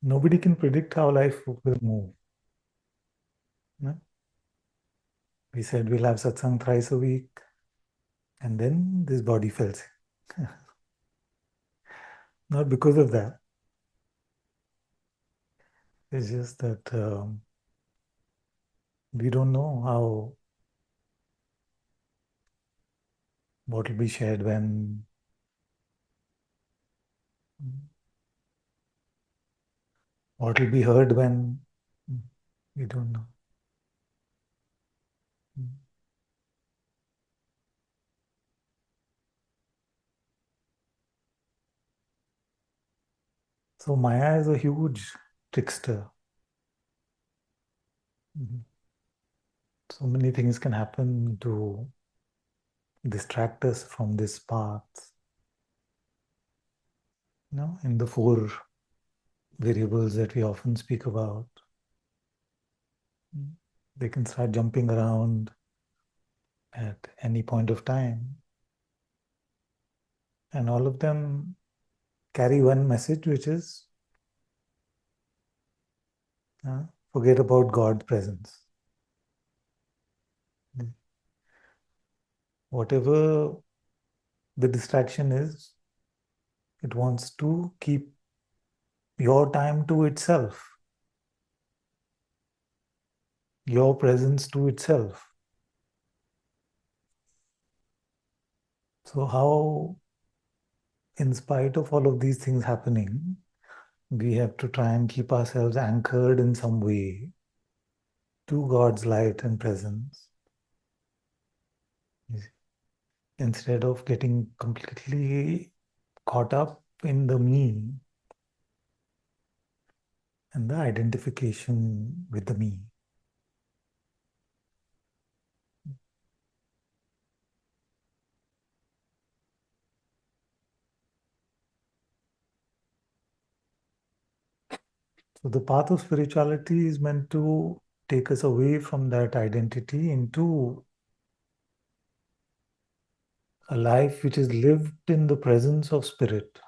Nobody can predict how life will move. No? We said we'll have satsang thrice a week, and then this body fell sick. Not because of that. It's just that we don't know what will be shared when, what will be heard when. We don't know. So Maya is a huge trickster. So many things can happen to distract us from this path. In the four variables that we often speak about, they can start jumping around at any point of time. And all of them carry one message, which is forget about God's presence. Whatever the distraction is, it wants to keep your time to itself, your presence to itself. So how, in spite of all of these things happening, we have to try and keep ourselves anchored in some way to God's light and presence, instead of getting completely caught up in the me and the identification with the me. So the path of spirituality is meant to take us away from that identity into a life which is lived in the presence of spirit.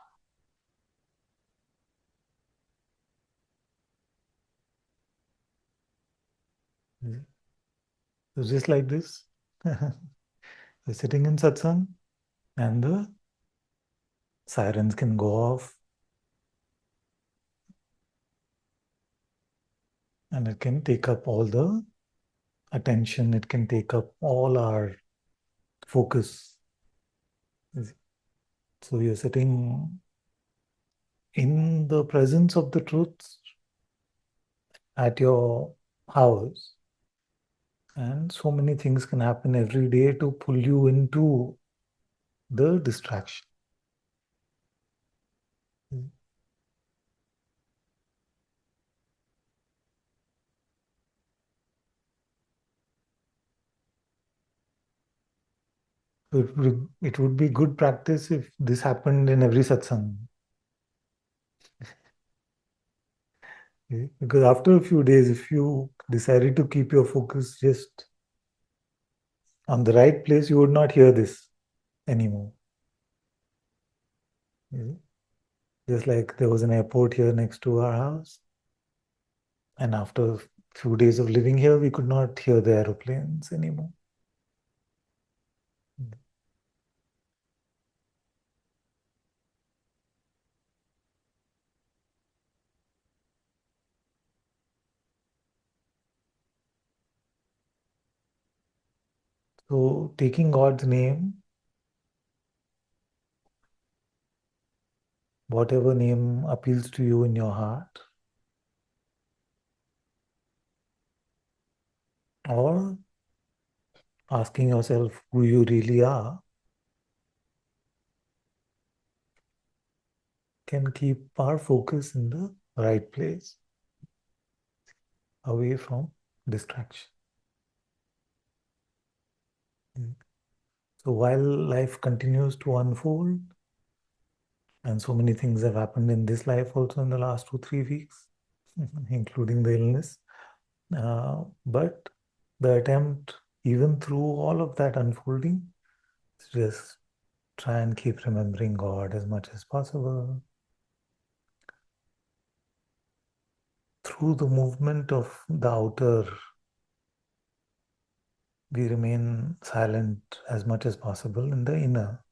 So just like this, we're sitting in satsang and the sirens can go off and it can take up all the attention, it can take up all our focus. So you're sitting in the presence of the truth at your house, and so many things can happen every day to pull you into the distraction. So it would be good practice if this happened in every satsang. Because after a few days, if you decided to keep your focus just on the right place, you would not hear this anymore. Just like there was an airport here next to our house, and after a few days of living here, we could not hear the aeroplanes anymore. So taking God's name, whatever name appeals to you in your heart, or asking yourself who you really are, can keep our focus in the right place, away from distraction. So while life continues to unfold, and so many things have happened in this life also in the last 2-3 weeks, including the illness, but the attempt, even through all of that unfolding, is just try and keep remembering God as much as possible. Through the movement of the outer, we remain silent as much as possible in the inner.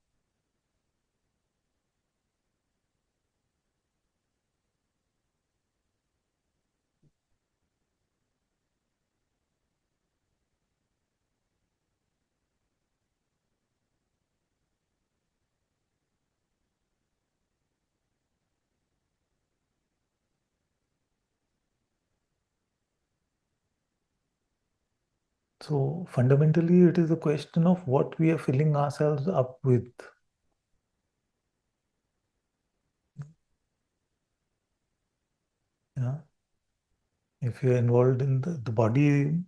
So fundamentally, it is a question of what we are filling ourselves up with. Yeah. If you're involved in the body,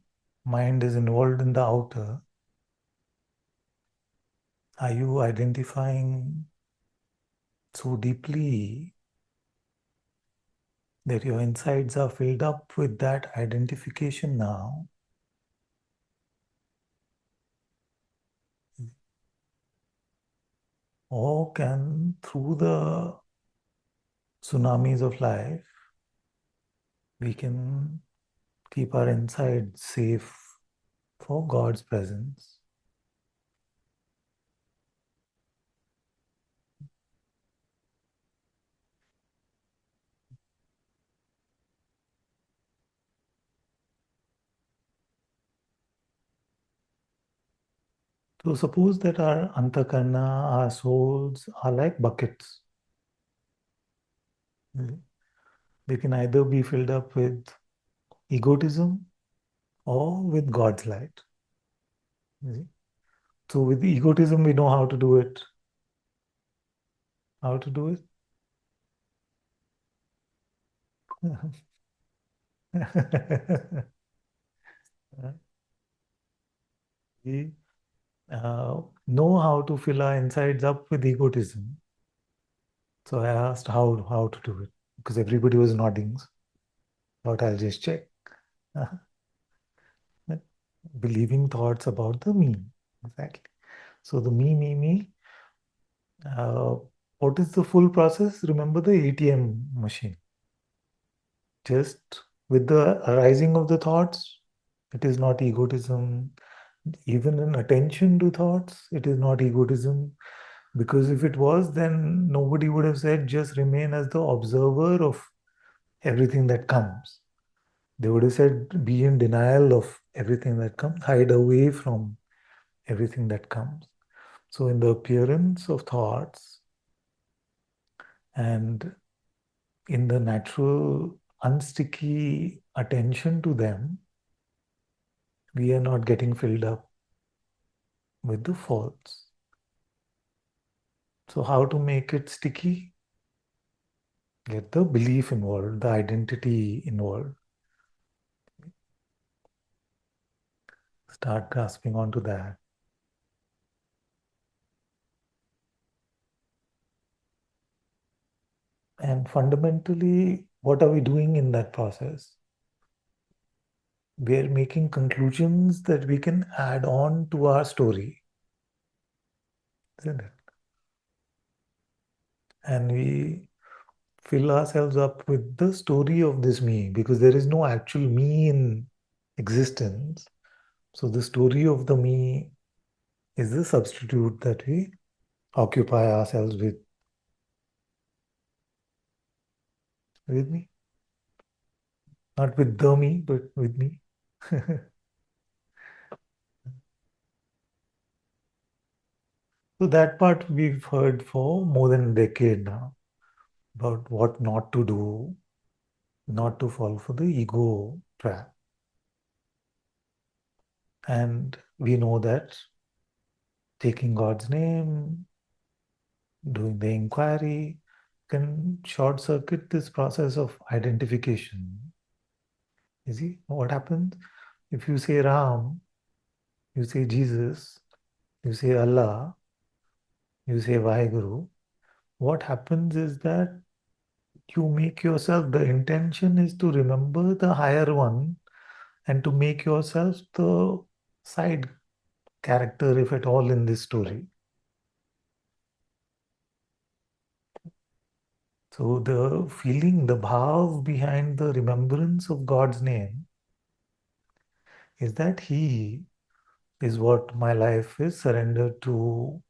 mind is involved in the outer, are you identifying so deeply that your insides are filled up with that identification now? Or can, through the tsunamis of life, we can keep our insides safe for God's presence? So suppose that our antakarna, our souls are like buckets. They can either be filled up with egotism or with God's light. You see? So with egotism, we know how to do it. How to do it? we know how to fill our insides up with egotism. So I asked how to do it because everybody was nodding. Thought I'll just check. Believing thoughts about the me. Exactly. So the me. Uh, what is the full process? Remember the ATM machine. Just with the arising of the thoughts, it is not egotism. Even in attention to thoughts, it is not egotism. Because if it was, then nobody would have said just remain as the observer of everything that comes. They would have said be in denial of everything that comes, hide away from everything that comes. So, in the appearance of thoughts and in the natural unsticky attention to them, we are not getting filled up with the false. So, how to make it sticky? Get the belief involved, the identity involved. Start grasping onto that. And fundamentally, what are we doing in that process? We are making conclusions that we can add on to our story, isn't it? And we fill ourselves up with the story of this me because there is no actual me in existence. So the story of the me is the substitute that we occupy ourselves with me. Not with the me, but with me. So that part we've heard for more than a decade now about what not to do, not to fall for the ego trap. And we know that taking God's name, doing the inquiry, can short circuit this process of identification. You see, what happens? If you say Ram, you say Jesus, you say Allah, you say Vaheguru, what happens is that you make yourself, the intention is to remember the higher one and to make yourself the side character, if at all, in this story. So the feeling, the bhav behind the remembrance of God's name is that He is what my life is surrendered to.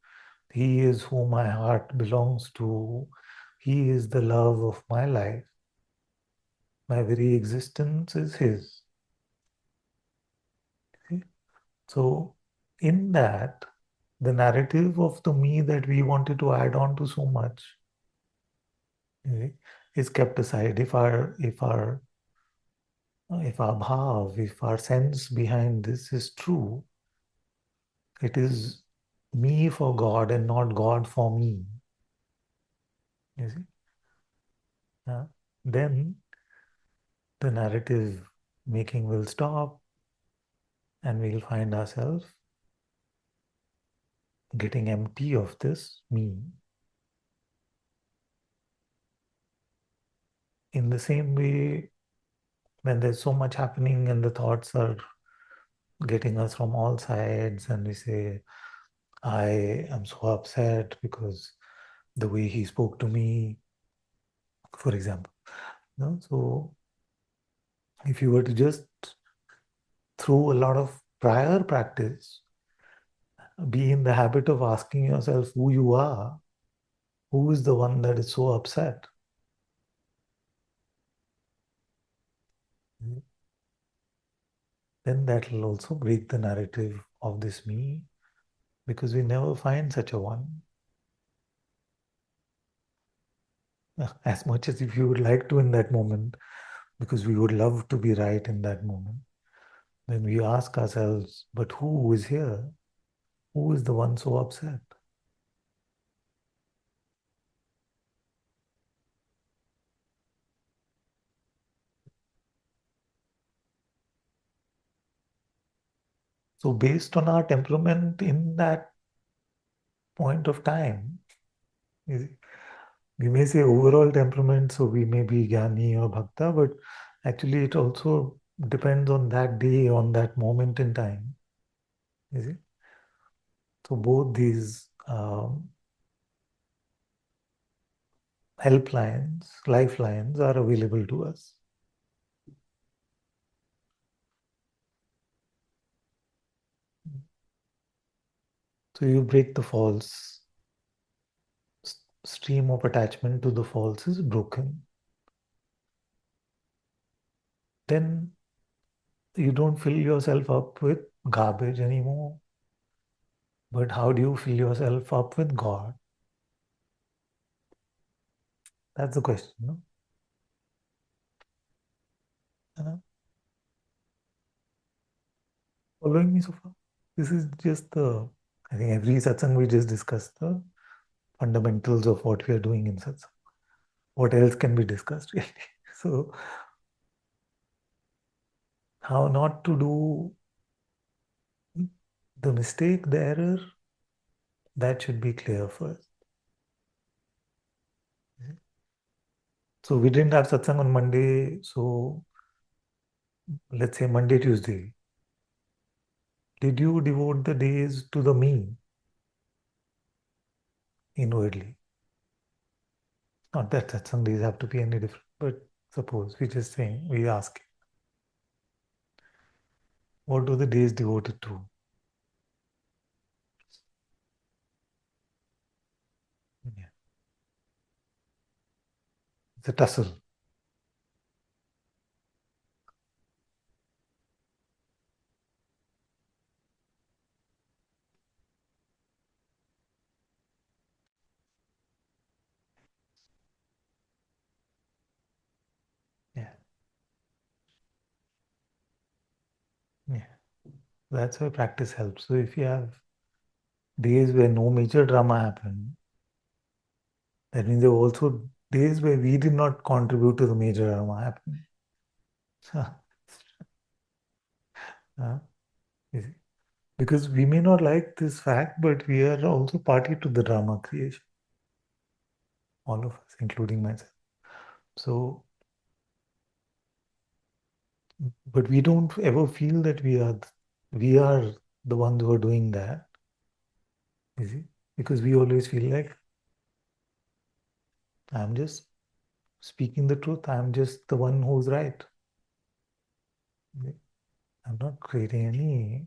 He is who my heart belongs to. He is the love of my life. My very existence is His. See? So in that, the narrative of the me that we wanted to add on to so much, is kept aside. If our bhav, if our sense behind this is true, it is me for God and not God for me. You see? Then the narrative making will stop and we'll find ourselves getting empty of this me. In the same way, when there's so much happening and the thoughts are getting us from all sides, and we say, I am so upset because the way he spoke to me, for example. No? So if you were to just, through a lot of prior practice, be in the habit of asking yourself who you are, who is the one that is so upset? Then that will also break the narrative of this me, because we never find such a one. As much as if you would like to in that moment, because we would love to be right in that moment, then we ask ourselves, but who is here? Who is the one so upset? So based on our temperament in that point of time, we may say overall temperament, so we may be Jnani or Bhakta, but actually it also depends on that day, on that moment in time. You see? So both these helplines, lifelines are available to us. So you break the false. Stream of attachment to the false is broken. Then you don't fill yourself up with garbage anymore. But how do you fill yourself up with God? That's the question, no? Uh, Following me so far? This is just I think every satsang we just discussed the fundamentals of what we are doing in satsang. What else can be discussed, really? So, how not to do the mistake, the error, that should be clear first. So, we didn't have satsang on Monday, so let's say Monday, Tuesday. Did you devote the days to the me inwardly? Not that satsang days have to be any different, but suppose we just saying, we ask, what do the days devoted to? Yeah. It's a tussle. Yeah. Yeah. That's why practice helps. So if you have days where no major drama happened, that means there were also days where we did not contribute to the major drama happening. Uh, you see? Because we may not like this fact, but we are also party to the drama creation. All of us, including myself. So, but we don't ever feel that we are the ones who are doing that. You see? Because we always feel like I'm just speaking the truth. I'm just the one who's right. I'm not creating any.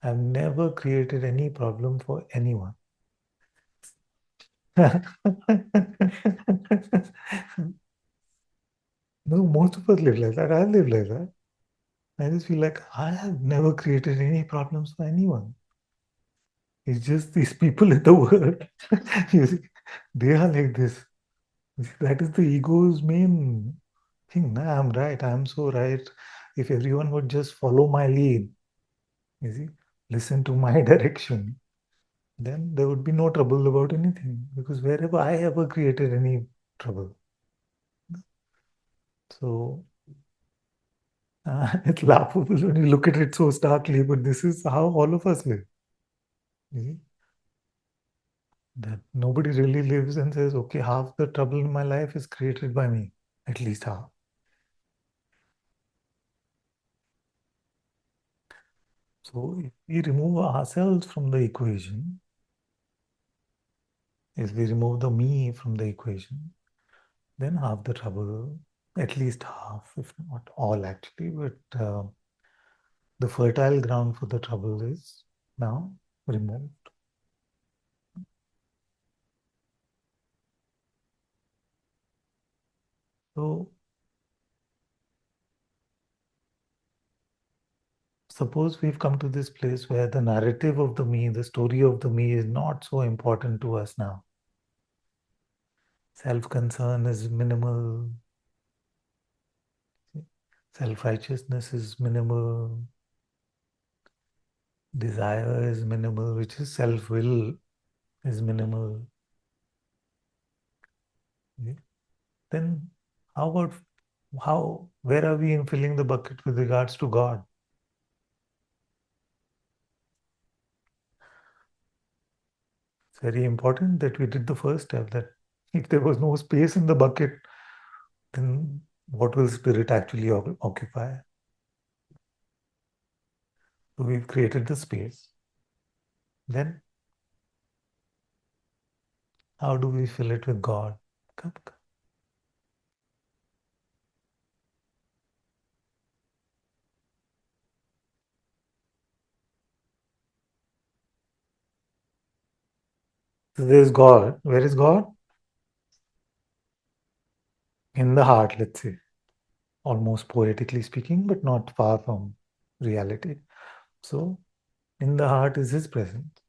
I've never created any problem for anyone. No, most of us live like that. I live like that. I just feel like I have never created any problems for anyone. It's just these people in the world. You see, they are like this. That is the ego's main thing. Nah, I'm right. I'm so right. If everyone would just follow my lead, you see, listen to my direction, then there would be no trouble about anything. Because wherever I ever created any trouble. So it's laughable when you look at it so starkly, but this is how all of us live. You see? That nobody really lives and says, okay, half the trouble in my life is created by me, at least half. So if we remove ourselves from the equation, if we remove the me from the equation, then half the trouble, at least half, if not all actually, but the fertile ground for the trouble is now removed. So suppose we've come to this place where the narrative of the me, the story of the me is not so important to us now. Self-concern is minimal. Self-righteousness is minimal. Desire is minimal, which is self-will is minimal. Okay. Then how about where are we in filling the bucket with regards to God? It's very important that we did the first step, that if there was no space in the bucket, then what will spirit actually occupy? So we've created the space. Then how do we fill it with God? Come, come. So there's God. Where is God? In the heart, let's say. Almost poetically speaking, but not far from reality. So in the heart is His presence.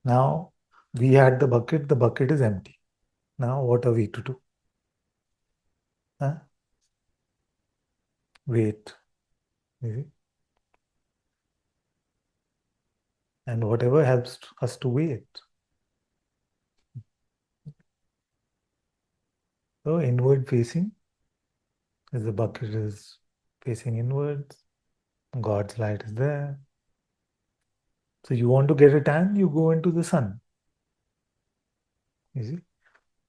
Now we had the bucket is empty. Now what are we to do? Huh? Wait. You see? And whatever helps us to wait. So inward facing, as the bucket is facing inwards, God's light is there. So you want to get a tan, you go into the sun. You see?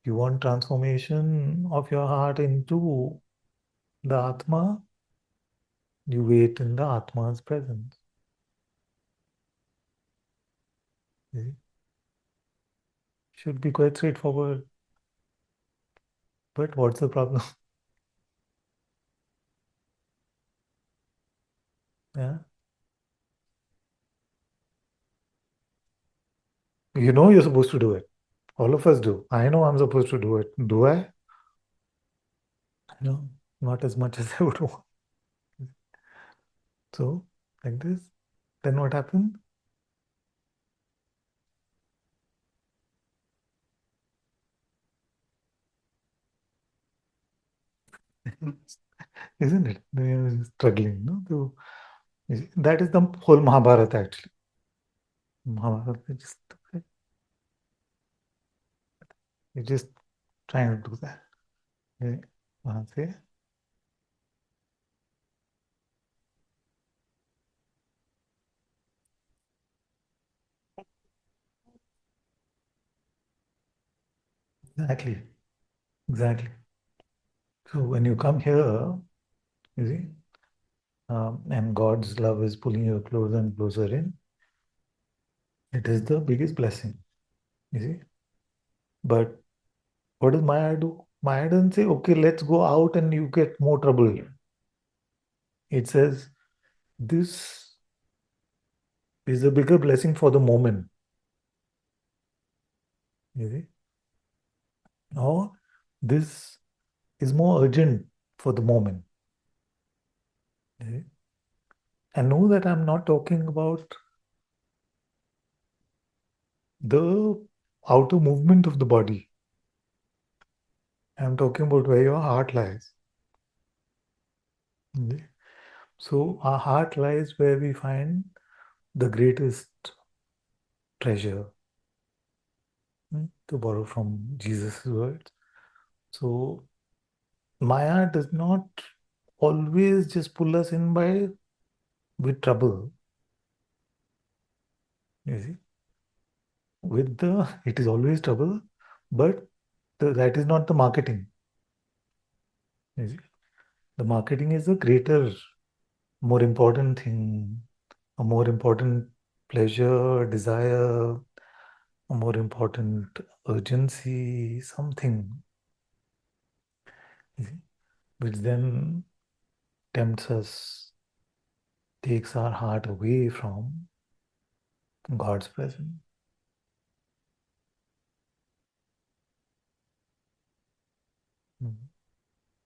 You want transformation of your heart into the Atma, you wait in the Atma's presence. You see? Should be quite straightforward. But what's the problem? Yeah. You know you're supposed to do it. All of us do. I know I'm supposed to do it. Do I? No, not as much as I would want. So, like this. Then what happened? Isn't it? They are struggling, no? So, that is the whole Mahabharata actually. Mahabharata just you're just trying to do that. Okay. वहाँ से exactly, exactly. So when you come here, you see, and God's love is pulling you closer and closer in, it is the biggest blessing. You see, but what does Maya do? Maya doesn't say, okay, let's go out and you get more trouble. It says, this is a bigger blessing for the moment. You see? Or this is more urgent for the moment. You see? And know that I'm not talking about the outer movement of the body. I'm talking about where your heart lies. You see? So our heart lies where we find the greatest treasure, to borrow from Jesus' words. So Maya does not always just pull us in by with trouble. You see, with the it is always trouble, but that is not the marketing. You see, the marketing is a greater, more important thing, a more important pleasure, desire, a more important urgency, something, you see, which then tempts us, takes our heart away from God's presence.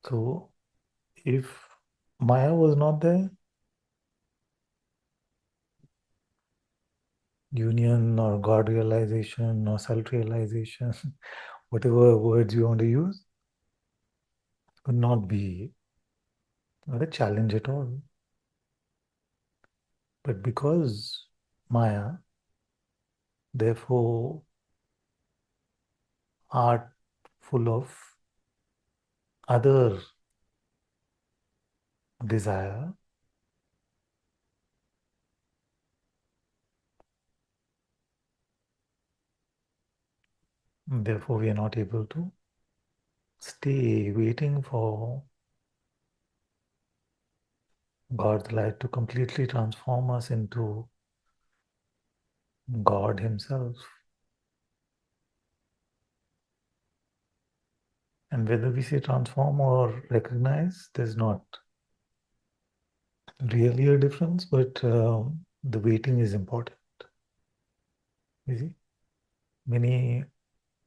So, if Maya was not there, union or God realization or self realization, whatever words you want to use, would not be a challenge at all. But because Maya, therefore, are full of other desire, therefore, we are not able to stay waiting for God's light to completely transform us into God Himself. And whether we say transform or recognize, there's not really a difference, but the waiting is important. You see, many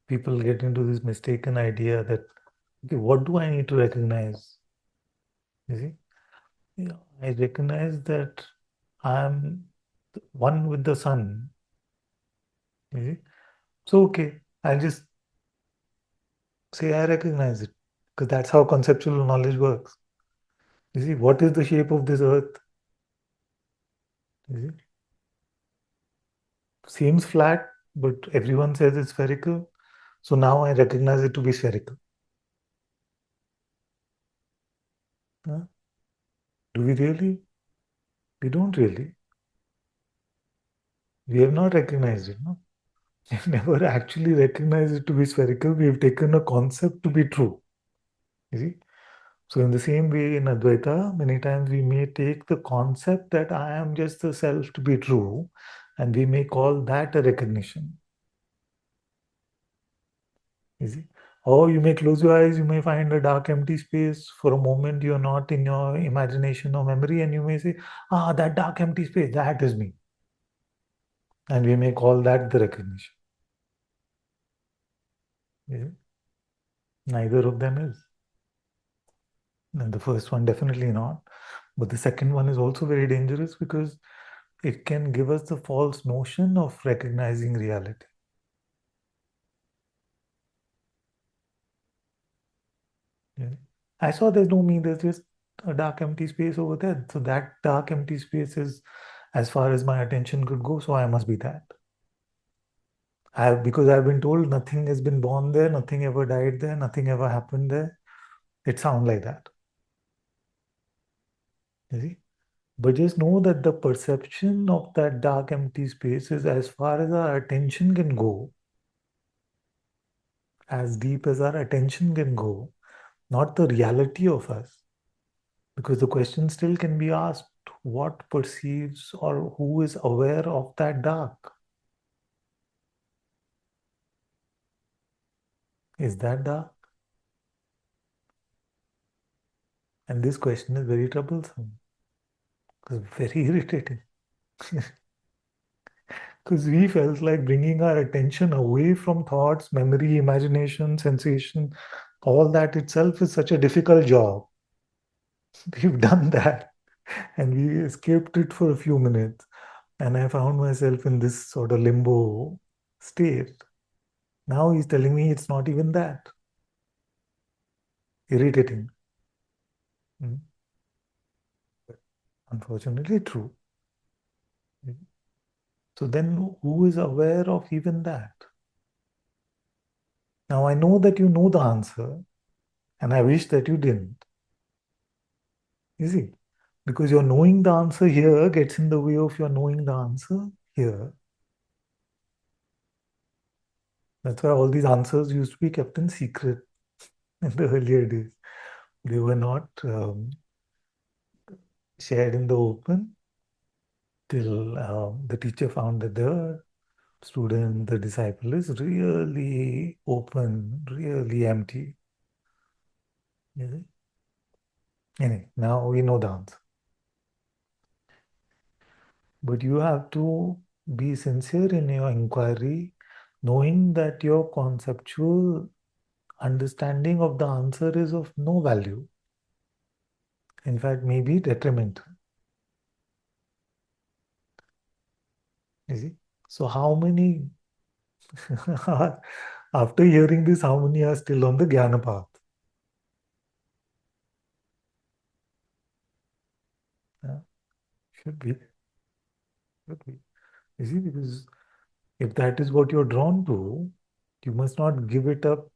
people get into this mistaken idea that, okay, what do I need to recognize? You see, yeah, I recognize that I'm one with the sun. You see, so okay, I'll just say I recognize it because that's how conceptual knowledge works. You see, what is the shape of this earth? You see, seems flat, but everyone says it's spherical. So now I recognize it to be spherical. Huh? Do we really? We don't really. We have not recognized it. No? We've never actually recognized it to be spherical. We've taken a concept to be true. You see? So in the same way in Advaita, many times we may take the concept that I am just the self to be true, and we may call that a recognition. You see? Or you may close your eyes, you may find a dark, empty space. For a moment, you're not in your imagination or memory, and you may say, ah, that dark, empty space, that is me. And we may call that the recognition. You see? Neither of them is. And the first one, definitely not. But the second one is also very dangerous because it can give us the false notion of recognizing reality. Yeah. I saw there's no me, there's just a dark, empty space over there. So that dark, empty space is as far as my attention could go, so I must be that. Because I've been told nothing has been born there, nothing ever died there, nothing ever happened there. It sounds like that. You see? But just know that the perception of that dark, empty space is as far as our attention can go, as deep as our attention can go, not the reality of us. Because the question still can be asked, what perceives or who is aware of that dark? Is that dark? And this question is very troublesome, because very irritating. Because we felt like bringing our attention away from thoughts, memory, imagination, sensation, all that itself is such a difficult job. We've done that and we escaped it for a few minutes. And I found myself in this sort of limbo state. Now he's telling me it's not even that. Irritating. Mm. Unfortunately, true. So then who is aware of even that? Now I know that you know the answer, and I wish that you didn't. You see? Because your knowing the answer here gets in the way of your knowing the answer here. That's why all these answers used to be kept in secret in the earlier days. They were not shared in the open till the teacher found that the student, the disciple is really open, really empty. You see? Anyway, now we know the answer. But you have to be sincere in your inquiry, knowing that your conceptual understanding of the answer is of no value. In fact, maybe detrimental. You see? So how many, after hearing this, how many are still on the Jnana path? Yeah, should be. Should be. You see, because if that is what you're drawn to, you must not give it up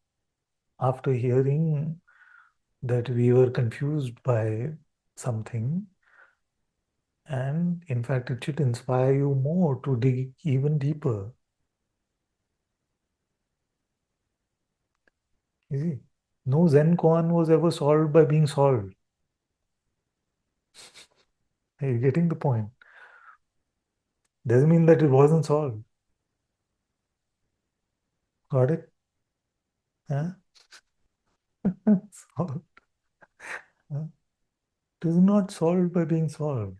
after hearing that we were confused by something. And in fact, it should inspire you more to dig even deeper. You see, no Zen koan was ever solved by being solved. Are you getting the point? Doesn't mean that it wasn't solved. Got it? Huh? Solved. Huh? It is not solved by being solved.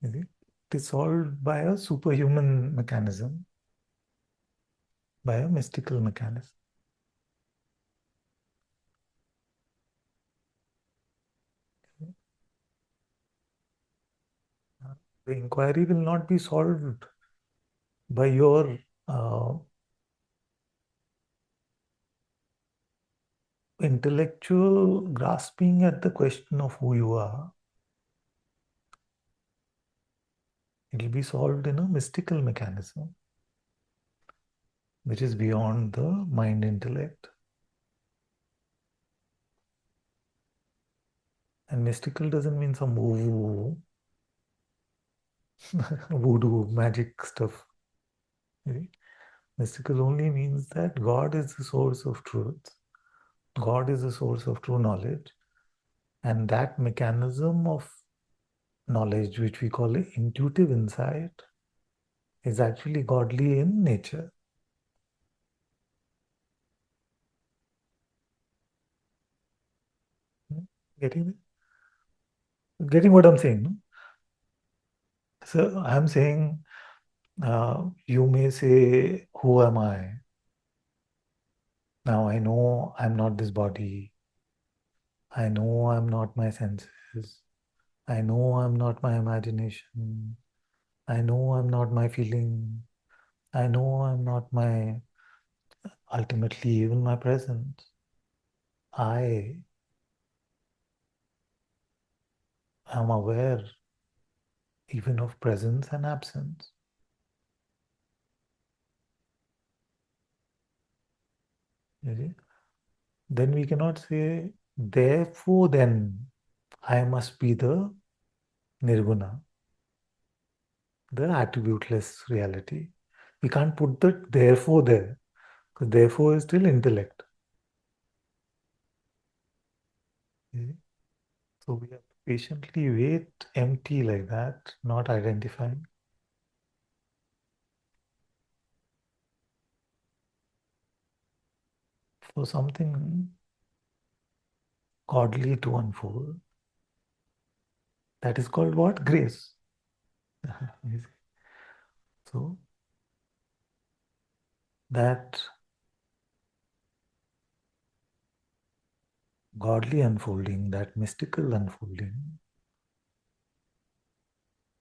You see? It is solved by a superhuman mechanism, by a mystical mechanism. The inquiry will not be solved by your intellectual grasping at the question of who you are. It will be solved in a mystical mechanism, which is beyond the mind intellect. And mystical doesn't mean some woo voodoo magic stuff. Okay? Mystical only means that God is the source of truth. God is the source of true knowledge. And that mechanism of knowledge, which we call intuitive insight, is actually godly in nature. Getting getting what I'm saying? No? So I'm saying, you may say, who am I? Now I know I'm not this body. I know I'm not my senses. I know I'm not my imagination. I know I'm not my feeling. I know I'm not my, ultimately, even my presence. I am aware even of presence and absence. You see? Then we cannot say, therefore, then I must be the nirguna, the attributeless reality. We can't put the therefore there, because therefore is still intellect. You see? So we have to patiently wait empty like that, not identifying, for something godly to unfold. That is called what? Grace. So that godly unfolding, that mystical unfolding,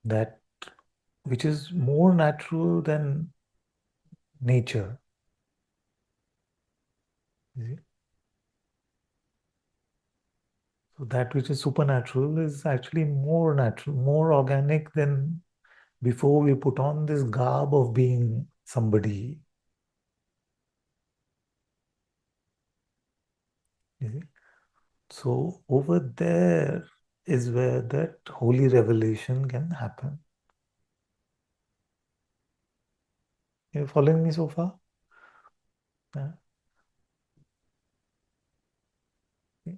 that which is more natural than nature. You see? So that which is supernatural is actually more natural, more organic than before we put on this garb of being somebody. You see? So over there is where that holy revelation can happen. You following me so far? Yeah.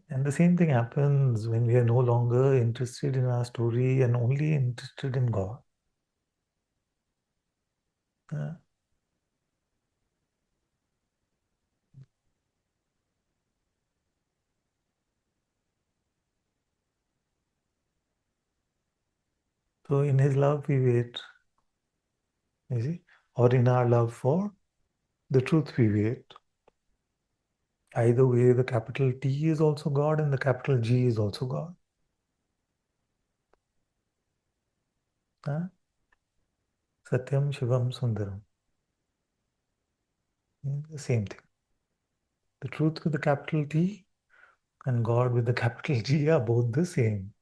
And the same thing happens when we are no longer interested in our story and only interested in God. Yeah. So in His love we wait, you see, or in our love for the truth we wait. Either way, the capital T is also God and the capital G is also God. Huh? Satyam, Shivam, Sundaram. The same thing. The truth with the capital T and God with the capital G are both the same.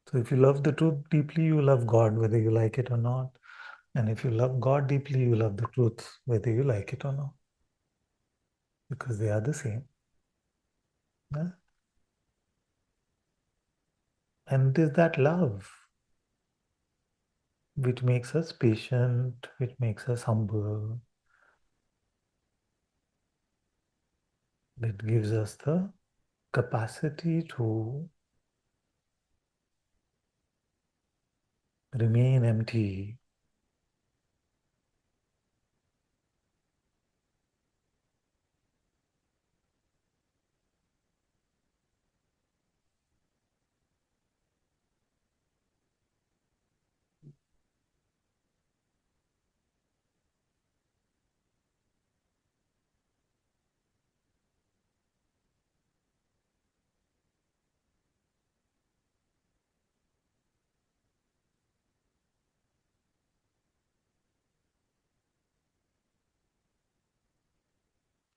So if you love the truth deeply, you love God, whether you like it or not. And if you love God deeply, you love the truth, whether you like it or not. Because they are the same. Yeah? And it is that love which makes us patient, which makes us humble, that gives us the capacity to remain empty.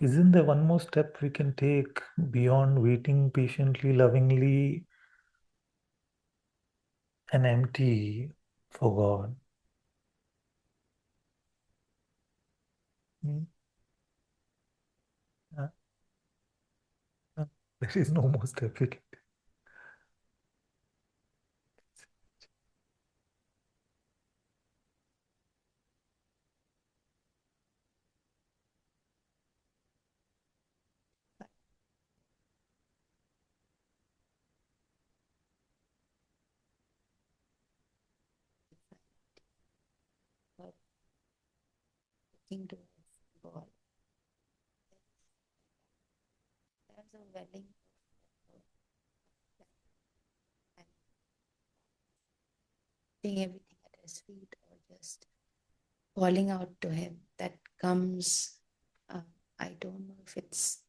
Isn't there one more step we can take beyond waiting patiently, lovingly, and empty for God? Hmm? Uh, uh, There is no more step we can But looking towards God, there's a welling of love and putting everything at His feet or just calling out to Him that comes. Uh, I don't know if it's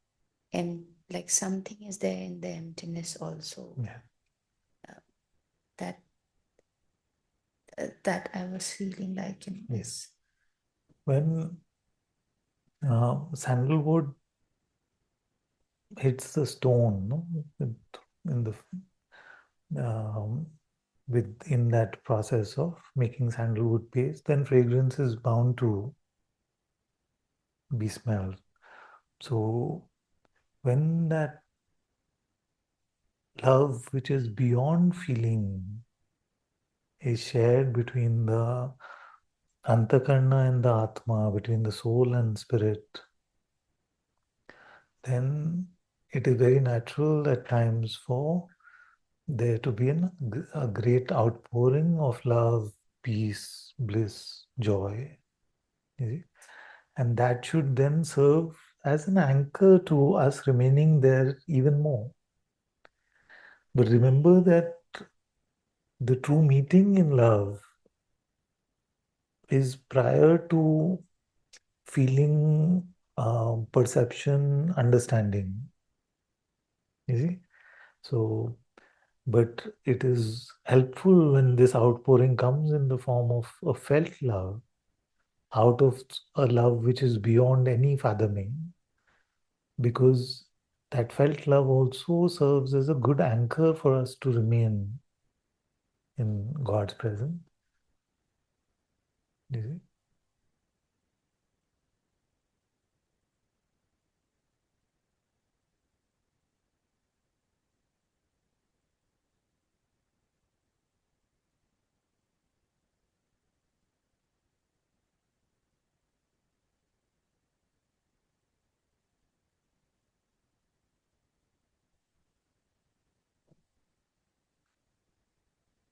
like something is there in the emptiness also. Yeah. That that I was feeling like in Yes. this. When sandalwood hits the stone, no, in the um, within that process of making sandalwood paste, then fragrance is bound to be smelled. So when that love, which is beyond feeling, is shared between the Antakarna and the Atma, between the soul and spirit, then it is very natural at times for there to be a great outpouring of love, peace, bliss, joy. You see? And that should then serve as an anchor to us remaining there even more. But remember that the true meeting in love is prior to feeling, perception, understanding. You see? So, but it is helpful when this outpouring comes in the form of a felt love, out of a love which is beyond any fathoming, because that felt love also serves as a good anchor for us to remain in God's presence. You see?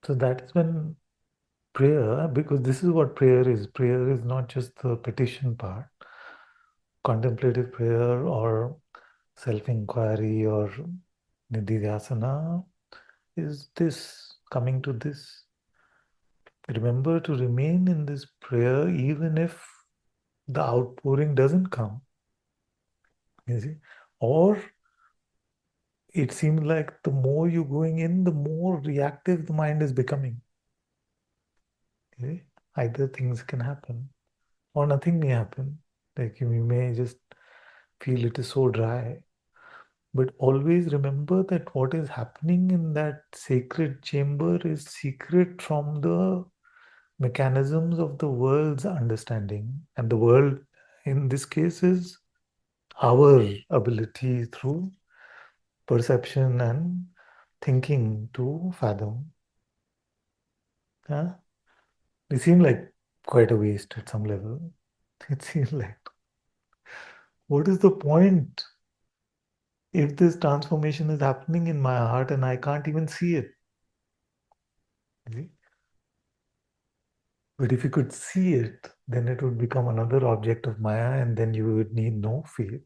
So that is when prayer, because this is what prayer is. Prayer is not just the petition part, contemplative prayer or self-inquiry or nididhyasana is this, coming to this. Remember to remain in this prayer even if the outpouring doesn't come. You see? Or it seems like the more you're going in, the more reactive the mind is becoming. You see? Either things can happen or nothing may happen. Like you may just feel it is so dry. But always remember that what is happening in that sacred chamber is secret from the mechanisms of the world's understanding. And the world, in this case, is our ability through perception and thinking to fathom. Huh? They seem like quite a waste at some level. It seems like, what is the point if this transformation is happening in my heart and I can't even see it? You see? But if you could see it, then it would become another object of Maya, and then you would need no faith.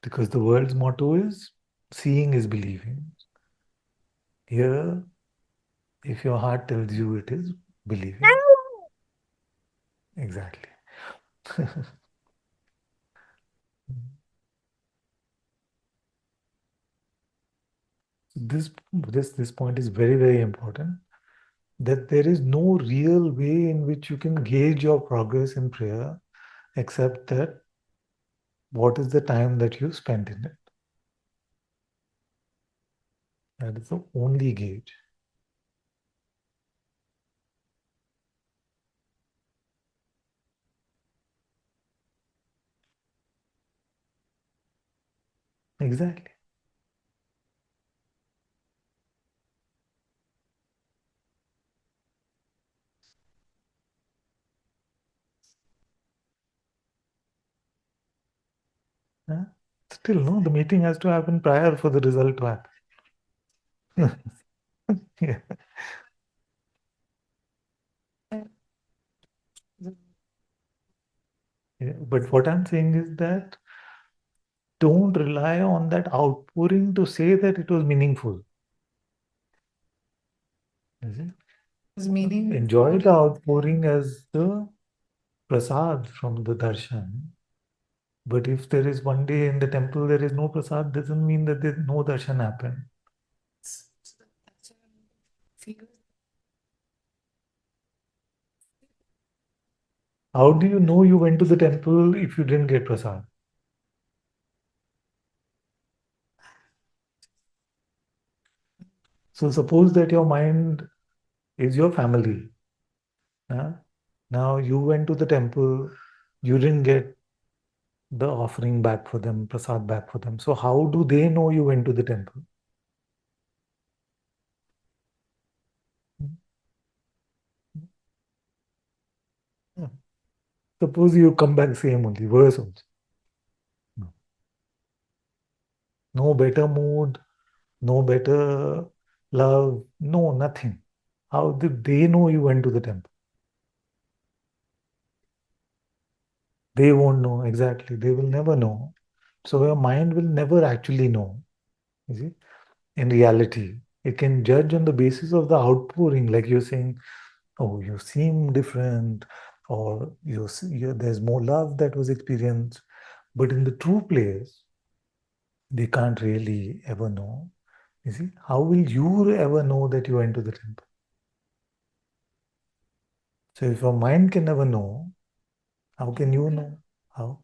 Because the world's motto is seeing is believing. Here, if your heart tells you it is believing. Exactly. this point is very, very important, that there is no real way in which you can gauge your progress in prayer except that what is the time that you spent in it. That is the only gauge. Exactly. Huh? Still, no, the meeting has to happen prior for the result to happen. Yeah. Yeah. But what I'm saying is that don't rely on that outpouring to say that it was meaningful. Is it? Enjoy the outpouring as the prasad from the darshan. But if there is one day in the temple there is no prasad, doesn't mean that there no darshan happened. How do you know you went to the temple if you didn't get prasad? So suppose that your mind is your family. Huh? Now you went to the temple, you didn't get the offering back for them, prasad back for them. So how do they know you went to the temple? Yeah. Suppose you come back same only, worse also. No, no better mood, no better love, no nothing. How did they know you went to the temple? They won't know exactly. They will never know. So your mind will never actually know. You see, in reality, it can judge on the basis of the outpouring, like you're saying, oh, you seem different, or there's more love that was experienced. But in the true place, they can't really ever know. You see, how will you ever know that you went to the temple? So if your mind can never know, how can you know? How?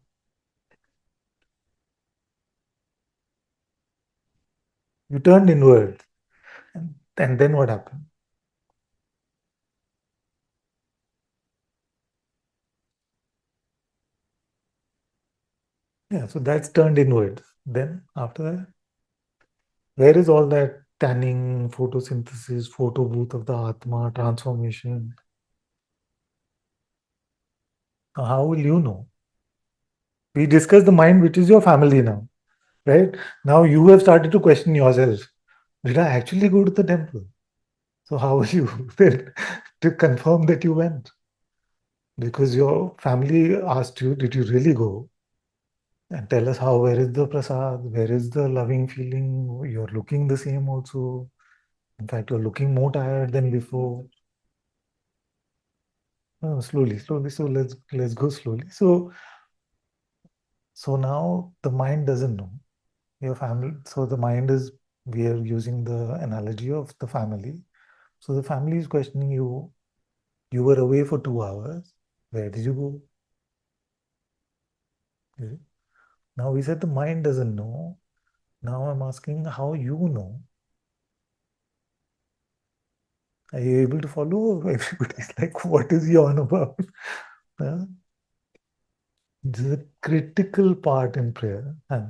You turned inward. And then what happened? Yeah, so that's turned inward. Then after that, where is all that tanning, photosynthesis, photo booth of the Atma, transformation? How will you know? We discussed the mind, which is your family now, right? Now you have started to question yourself. Did I actually go to the temple? So how will you then to confirm that you went? Because your family asked you, did you really go? And tell us how, where is the prasad? Where is the loving feeling? You're looking the same also. In fact, you're looking more tired than before. Slowly, slowly. So let's go slowly. So now the mind doesn't know. Your family. So the mind is. We are using the analogy of the family. So the family is questioning you. You were away for 2 hours. Where did you go? Okay. Now we said the mind doesn't know. Now I'm asking how you know. Are you able to follow? Everybody's like, what is he on about? Huh? This is a critical part in prayer. Huh?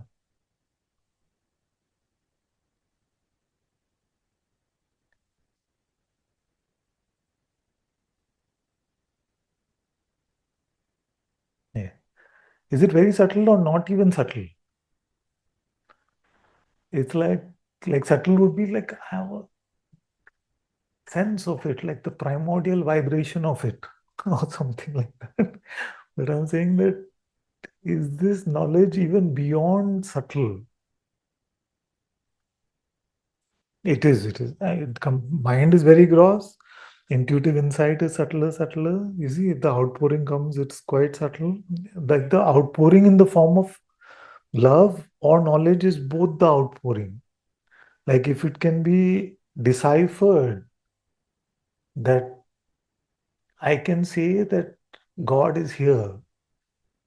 Yeah. Is it very subtle or not even subtle? It's like subtle would be like I have a sense of it, like the primordial vibration of it, or something like that. But I'm saying that is this knowledge even beyond subtle? It is. It is. Mind is very gross. Intuitive insight is subtler, subtler. You see, if the outpouring comes, it's quite subtle. Like the outpouring in the form of love or knowledge is both the outpouring. Like if it can be deciphered that I can say that God is here,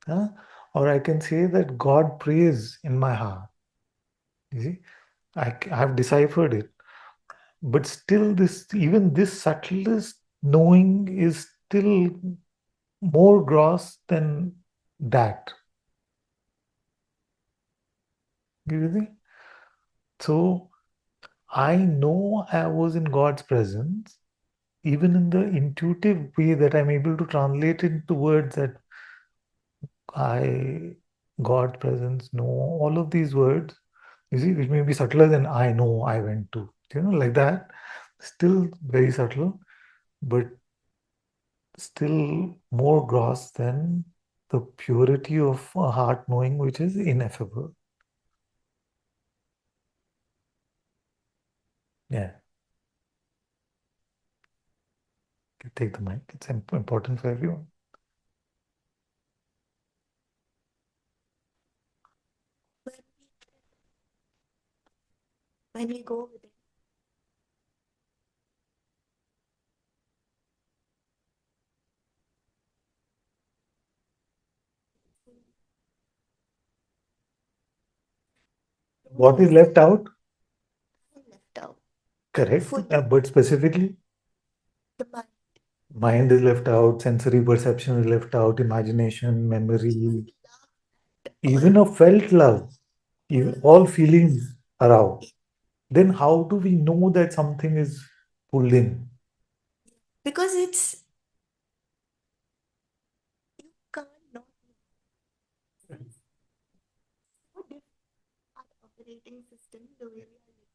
huh? Or I can say that God prays in my heart. You see, I have deciphered it. But still, even this subtlest knowing is still more gross than that. You see? So I know I was in God's presence, even in the intuitive way that I'm able to translate into words that I, God presence, know, all of these words, you see, which may be subtler than I know I went to, like that. Still very subtle, but still more gross than the purity of a heart knowing, which is ineffable. Yeah, you take the mic. It's important for everyone. When we go within, What is left out? left out. Correct. Food, But specifically, the mind, mind is left out, sensory perception is left out, imagination, memory, even a felt love, even all feelings are out. Then how do we know that something is pulled in? because it's you can't not know our operating system the way we are living.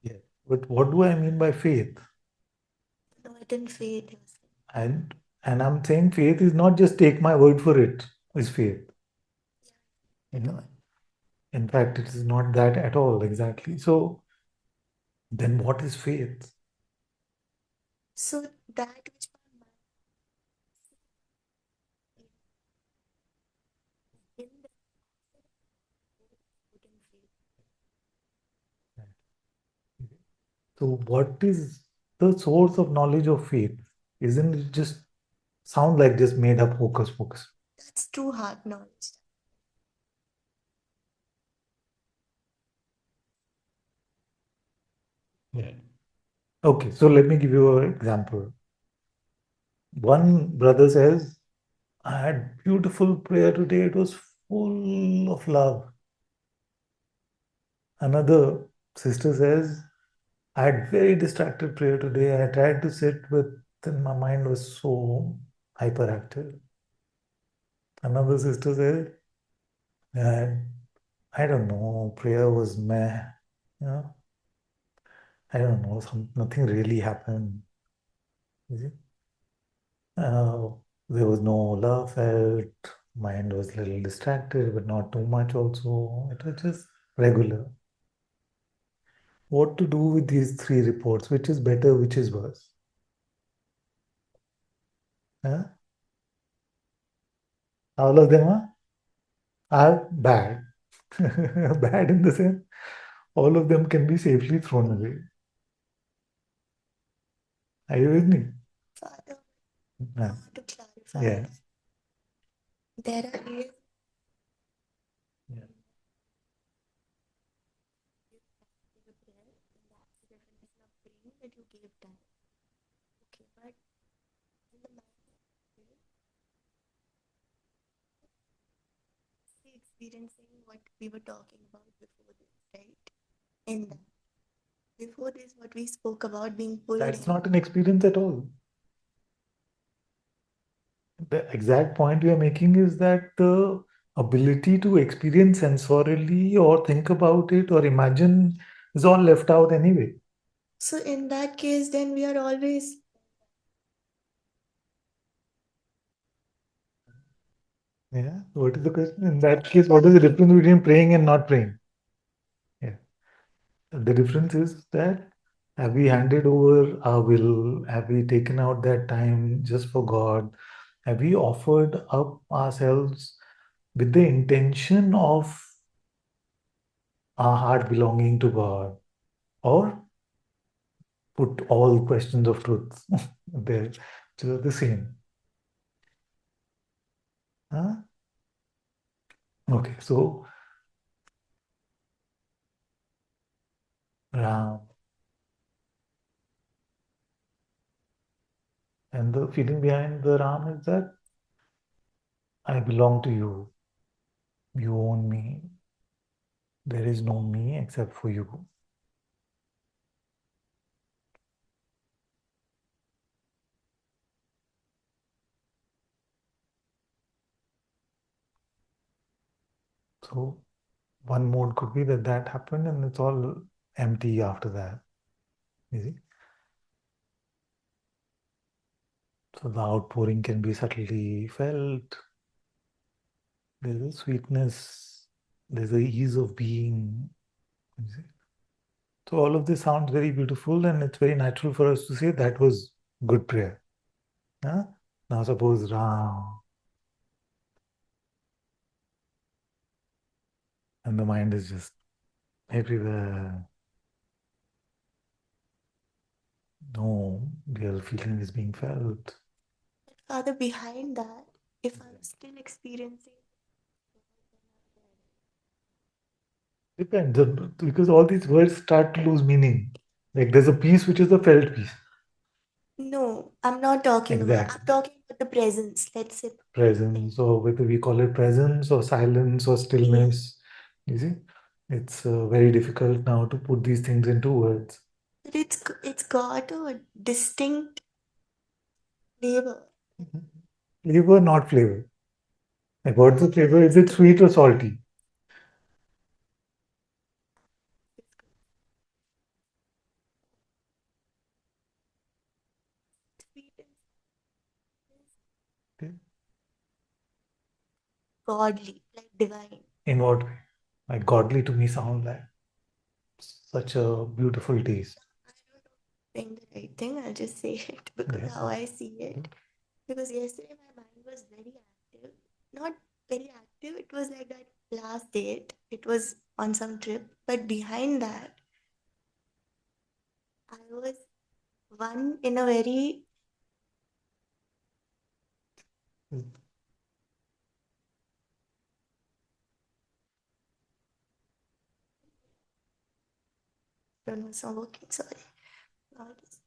Yeah. But what do I mean by faith? Certain faith is And I'm saying faith is not just take my word for it, is faith. You know, in fact, it is not that at all exactly. So then what is faith? so that which my mind in the certain faith. So what is the source of knowledge of faith? Isn't it just sound like just made up hocus pocus? That's true heart knowledge. Yeah. Okay, so let me give you an example. One brother says, I had beautiful prayer today. It was full of love. Another sister says, I had very distracted prayer today. I tried to sit with, and my mind was so hyperactive. Another sister said, I, I don't know, prayer was meh. You know, I don't know, nothing really happened. You see? Uh, there was no love felt. Mind was a little distracted, but not too much also. It was just regular. What to do with these three reports? Which is better, which is worse? Huh? All of them are bad. Bad in the sense, all of them can be safely thrown away. Are you with me? Father, I Yeah. want to clarify Yeah. that there are ways Yeah. you give a prayer, and that's the definition of praying that you gave time. Okay, but in the mind experiencing what we were talking about before this, right? In that. Before this, what we spoke about being pulled in. That's not an experience at all. The exact point you are making is that the ability to experience sensorially or think about it or imagine is all left out anyway. So in that case, then we are always Yeah. What is the question? In that case, what is the difference between praying and not praying? Yeah. The difference is that have we handed over our will? Have we taken out that time just for God? Have we offered up ourselves with the intention of our heart belonging to God? Or put all questions of truth there to the same. Huh? Okay, so Ram, and the feeling behind the Ram is that I belong to you. You own me. There is no me except for you. So one mode could be that that happened and it's all empty after that. You see? So the outpouring can be subtly felt. There's a sweetness. There's a ease of being. You see? So all of this sounds very beautiful and it's very natural for us to say that was good prayer. Huh? Now suppose Ram and the mind is just everywhere. No real feeling is being felt. Father behind that. If I'm still experiencing, Depends because all these words start to lose meaning. Like there's a piece which is a felt piece. no, I'm not talking about. Exactly. I'm talking about the presence. Let's say Presence, or whether we call it presence or silence or stillness. You see, it's very difficult now to put these things into words. but it's got a distinct flavor. Flavor, not flavor. Like what's the flavor? Is it sweet or salty? godly, like divine. In what way? Like godly to me sound like such a beautiful taste. I don't know if I'm saying the right thing. I'll just say it because Yes. how I see it. Because yesterday my mind was very active. Not very active. It was like that last date. It was on some trip. But behind that, I was one in a very don't know, it's not working, sorry. Now it is.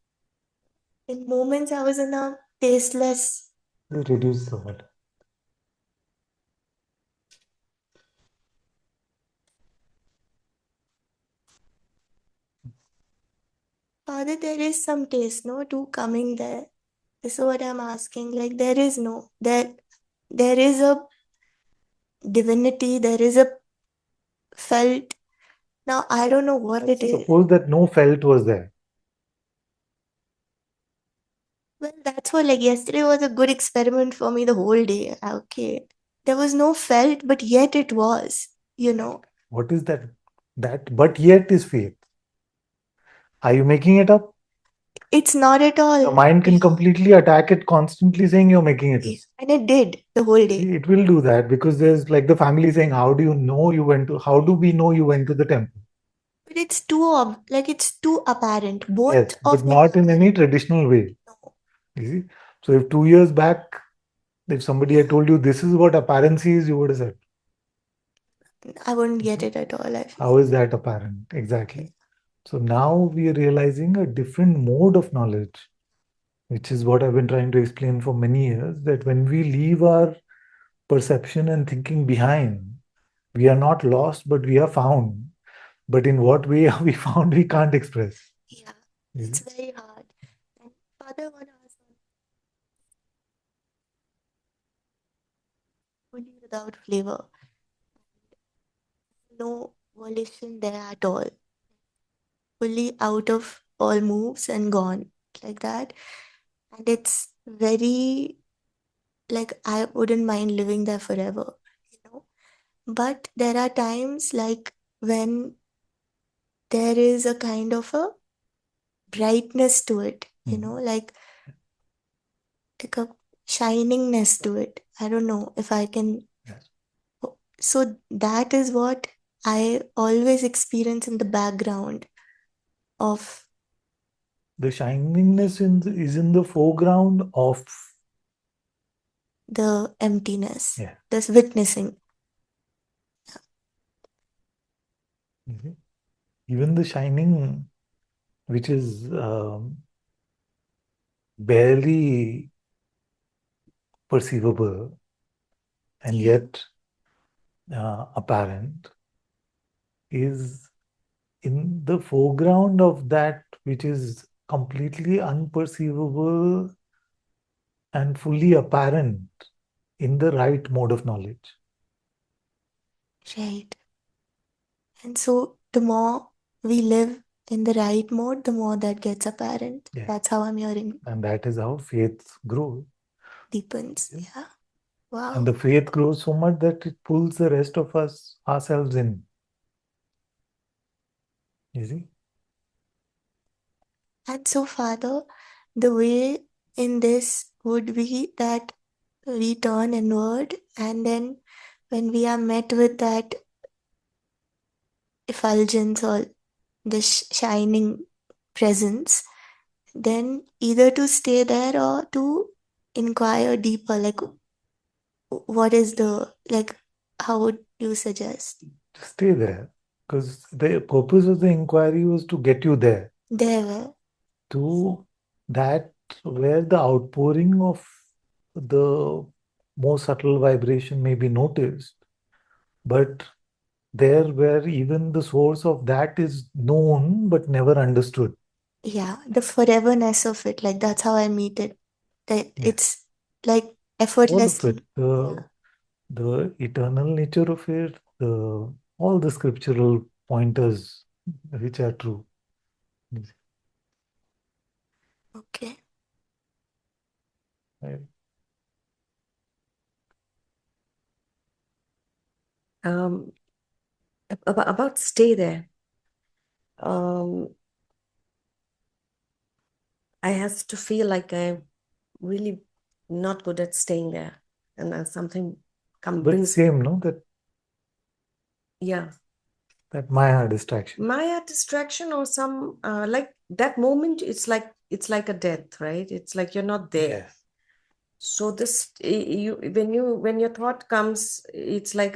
In moments I was in a tasteless. Reduce the water. Father, there is some taste, no, to coming there. This is what I'm asking. Like there is no there is a divinity, there is a felt. Now I don't know what it is. Suppose that no felt was there. Well, that's what, like yesterday was a good experiment for me the whole day. Okay. There was no felt, but yet it was, you know. What is that? That but yet is faith. Are you making it up? It's not at all. Your mind can completely attack it constantly saying you're making it up. And it did the whole day. See, it will do that because there's like the family saying, how do you know you went to, how do we know you went to the temple? But it's too like it's too apparent. Both Yes, of but not in any traditional way. no. You see? So if 2 years back, if somebody had told you this is what apparency is, you would have said, I wouldn't get it at all. I feel. how is that apparent? Exactly. So now we are realizing a different mode of knowledge, which is what I've been trying to explain for many years, that when we leave our perception and thinking behind, we are not lost, but we are found. But in what way are we found, we can't express. Yeah, it's very hard. And Father, one asked fully without flavor, no volition there at all, fully out of all moves and gone like that. And it's very like I wouldn't mind living there forever, you know. But there are times like when there is a kind of a brightness to it, you know, like a shiningness to it. I don't know if I can. So that is what I always experience in the background of The shiningness is in the foreground of the emptiness, this witnessing. even the shining, which is barely perceivable and yet apparent, is in the foreground of that which is completely unperceivable and fully apparent in the right mode of knowledge. Right. And so the more we live in the right mode, the more that gets apparent. Yeah. That's how I'm hearing. And that is how faith grows. Deepens. Yeah. Wow. And the faith grows so much that it pulls the rest of us ourselves in. You see? And so, Father, the way in this would be that we turn inward, and then when we are met with that effulgence or the shining presence, then either to stay there or to inquire deeper, like what is the, like, how would you suggest? To stay there. Because the purpose of the inquiry was to get you there. There. To that where the outpouring of the more subtle vibration may be noticed, but there where even the source of that is known but never understood. Yeah, the foreverness of it, like that's how I meet it. That it's like All of effortlessly. it, the eternal nature of it, all the scriptural pointers which are true. Okay. Right. um, about stay there. I has to feel like I'm really not good at staying there, and then something But brings. same, no, Yeah, that Maya distraction. Maya distraction or some like that moment. It's like a death, right? It's like you're not there. Yes. So this you when your thought comes, it's like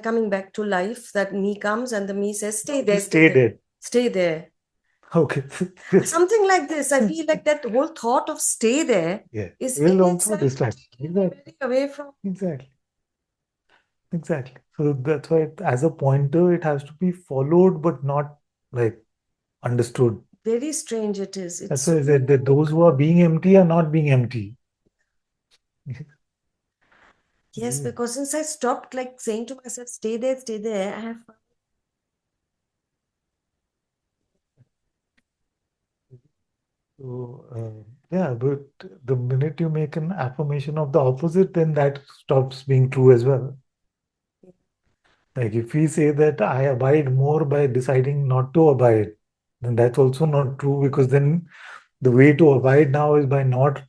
coming back to life. That me comes and the me says, "Stay there, stay Stay there, dead. stay there." Okay. Something like this. I feel like that whole thought of stay there Yeah. is Will in also itself distract. taking me Exactly. very away from. Exactly. Exactly. So that's why, as a pointer, it has to be followed but not like understood. Very strange it is. It's That's why so. I said that those who are being empty are not being empty. Yes, Yeah. because since I stopped like saying to myself, stay there, I have. So, yeah, but the minute you make an affirmation of the opposite, then that stops being true as well. Like if we say that I abide more by deciding not to abide, then that's also not true, because then the way to abide now is by not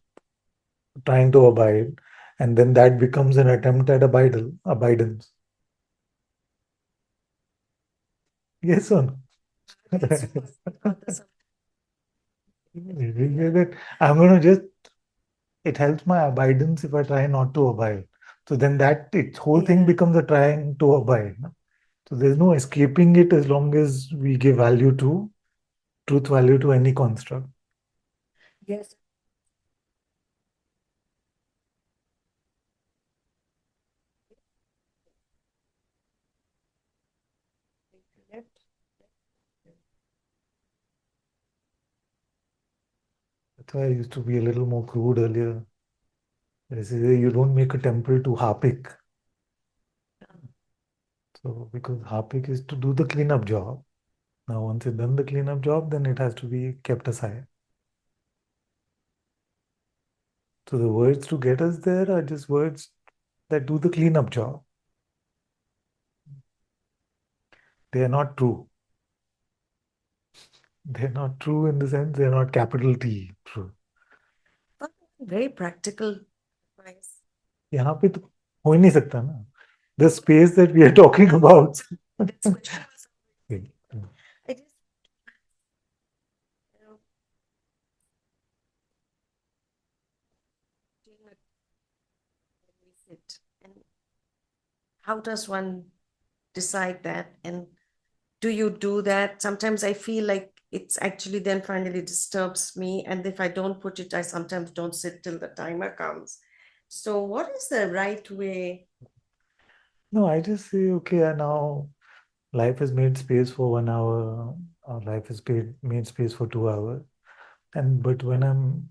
trying to abide, and then that becomes an attempt at abidance. Yes or no? Against you, We say that I'm gonna just, it helps my abidance if I try not to abide. So then that it whole thing Yeah. becomes a trying to abide. No? So there's no escaping it as long as we give value to truth value to any construct. Yes. That's why I used to be a little more crude earlier. I say you don't make a temple to Harpic. So because Harpic is to do the cleanup job. Now once you've done the cleanup job, then it has to be kept aside. So the words to get us there are just words that do the cleanup job. They are not true. They're not true in the sense they're not capital T true. Very practical advice. यहाँ पे तो हो ही नहीं सकता ना. The space that we are talking about. That's question. I just, you know, doing it when we sit. And how does one decide that? And do you do that? Sometimes I feel like it's actually then finally disturbs me. And if I don't put it, I sometimes don't sit till the timer comes. So, what is the right way? No, I just say, okay, now life has made space for 1 hour, or life has made space for 2 hours. And but when I'm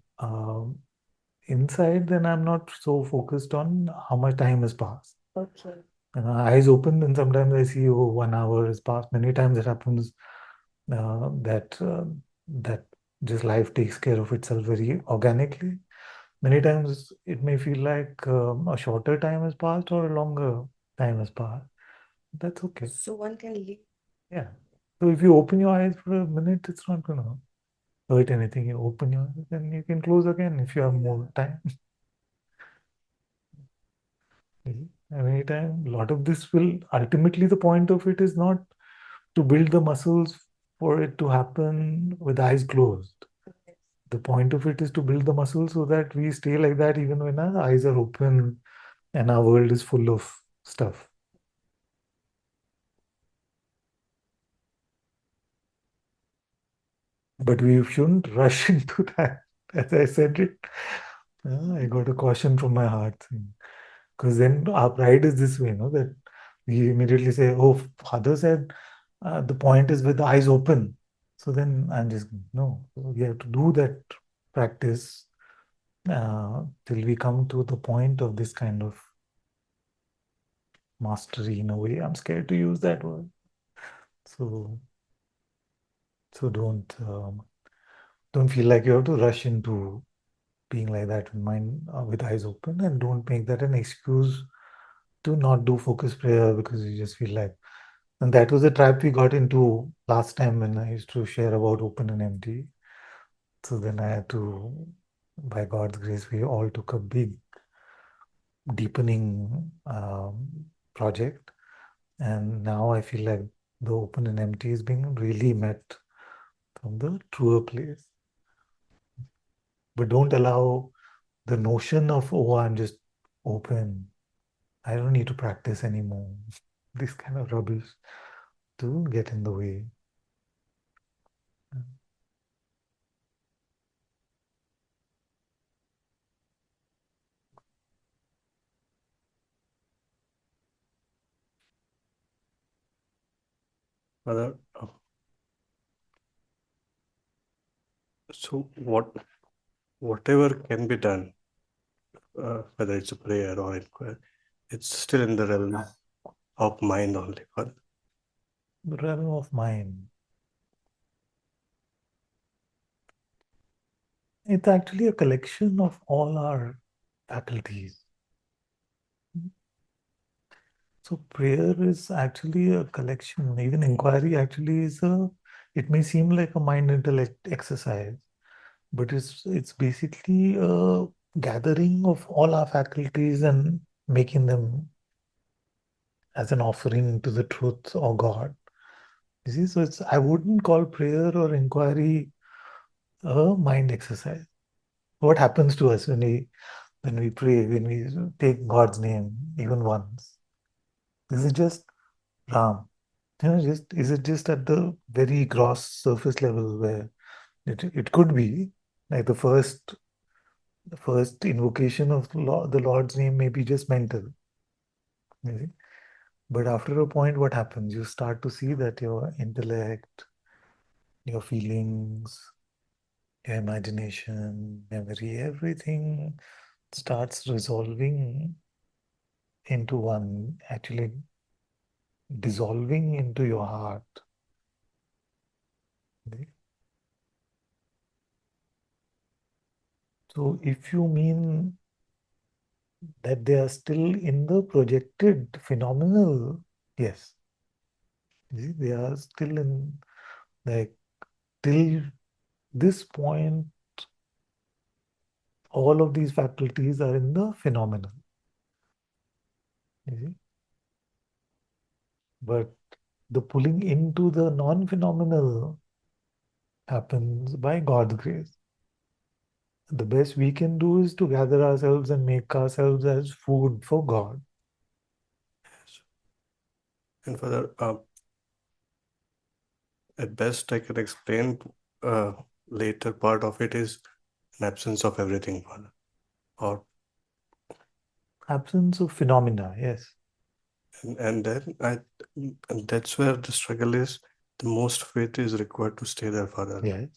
inside, then I'm not so focused on how much time has passed. Okay. And eyes open, then sometimes I see, oh, 1 hour has passed. Many times it happens that just life takes care of itself very organically. Many times it may feel like a shorter time has passed or a longer time has passed. That's okay. So, one can leave. Yeah. So if you open your eyes for a minute, it's not gonna hurt anything. You open your eyes, then you can close again if you have more time. Mhm. And anytime, a lot of this will ultimately, the point of it is not to build the muscles for it to happen with eyes closed. The point of it is to build the muscles so that we stay like that even when our eyes are open and our world is full of stuff. But we shouldn't rush into that. As I said it, I got a caution from my heart. Because then our pride is this way, that we immediately say, oh, father said the point is with the eyes open. So then I'm just, no, we have to do that practice till we come to the point of this kind of mastery in a way. I'm scared to use that word. So, so don't feel like you have to rush into being like that with mind with eyes open, and don't make that an excuse to not do focused prayer because you just feel like, and that was a trap we got into last time when I used to share about open and empty. So then I had to, by God's grace, we all took a big deepening project. And now I feel like the open and empty is being really met from the truer place. But don't allow the notion of, oh, I'm just open, I don't need to practice anymore, this kind of rubbish to get in the way. Father, so whatever can be done, whether it's a prayer or inquiry, it's still in the realm of mind only, Father. The realm of mind. It's actually a collection of all our faculties. So prayer is actually a collection. Even inquiry actually is it may seem like a mind intellect exercise, but it's basically a gathering of all our faculties and making them as an offering to the truth or God. You see, so I wouldn't call prayer or inquiry a mind exercise. What happens to us when we pray, when we take God's name even once? Is it just Ram? Is it just at the very gross surface level where it could be like the first invocation of the Lord's name may be just mental. You see? But after a point, what happens? You start to see that your intellect, your feelings, your imagination, memory, everything starts resolving into one, actually dissolving into your heart. So if you mean that they are still in the projected phenomenal, yes. They are still in, like, till this point, all of these faculties are in the phenomenal. You see? But the pulling into the non-phenomenal happens by God's grace. The best we can do is to gather ourselves and make ourselves as food for God. Yes. And Father, at best I can explain later part of it is an absence of everything, Father. Or Absence of phenomena, yes. and then and that's where the struggle is. The most faith is required to stay there, Father. Yes.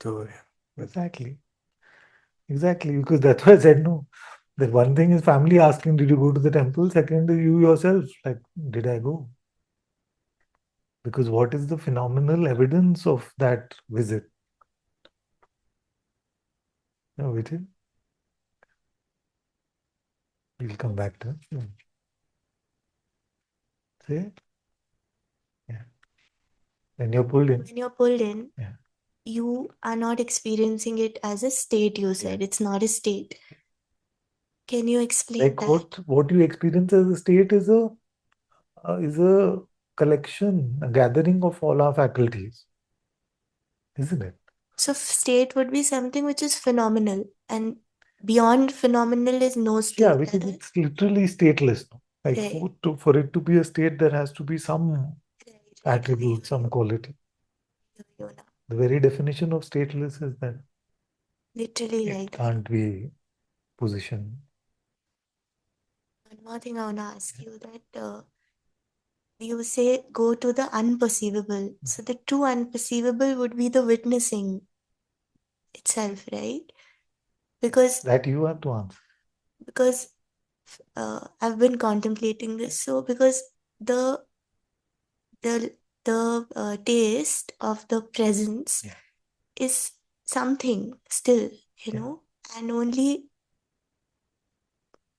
So Exactly. Exactly, because that's why I said no. That one thing is family asking, did you go to the temple? Second is you yourself, like, did I go? Because what is the phenomenal evidence of that visit? No, wait. We'll come back to it. Say, yeah. When you're pulled in. When you're pulled in, Yeah. you are not experiencing it as a state, you said. Yeah. It's not a state. Can you explain Like that? what you experience as a state is a collection, a gathering of all our faculties, isn't it? So state would be something which is phenomenal, and beyond phenomenal is no state. Yeah, because it's literally stateless. Like Right. for it to be a state, there has to be some Right. attribute, some quality. The very definition of stateless is that Literally it like that. can't be positioned. One more thing I want to ask you that you say go to the unperceivable. So the true unperceivable would be the witnessing itself, right? Because That you have to answer. because I've been contemplating this. So because the the taste of the presence Yeah. is something still, Yeah. know, and only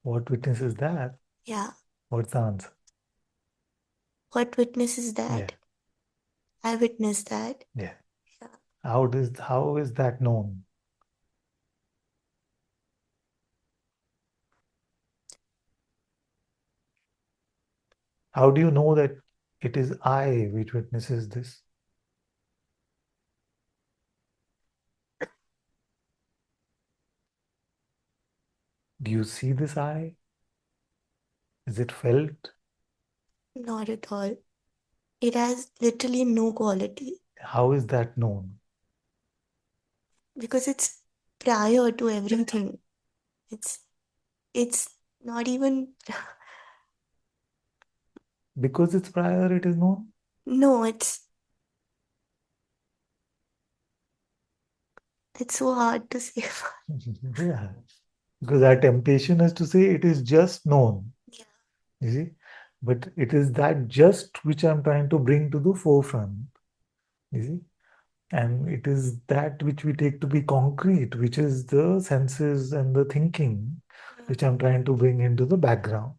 What witness is that? yeah. What's the answer? What witness is that? Yeah. I witnessed that. Yeah. Yeah. How is that known? How do you know that it is I which witnesses this? Do you see this I? Is it felt? Not at all. It has literally no quality How is that known? because it's prior to everything. It's not even Because it's prior, it is known? no, it's so hard to say. Yeah. Because our temptation is to say it is just known. Yeah. You see? But it is that just which I'm trying to bring to the forefront. You see? And it is that which we take to be concrete, which is the senses and the thinking, which I'm trying to bring into the background.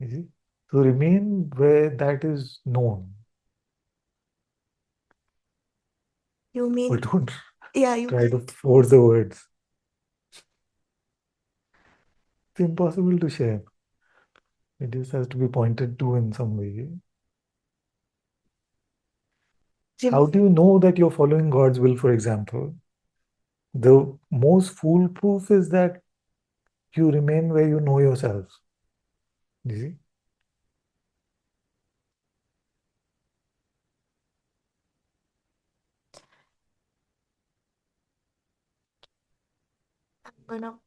You see? So remain where that is known. You mean But don't yeah, you try to force the words. It's impossible to share. It just has to be pointed to in some way. How do you know that you're following God's will, for example? The most foolproof is that you remain where you know yourself. You see? I'm gonna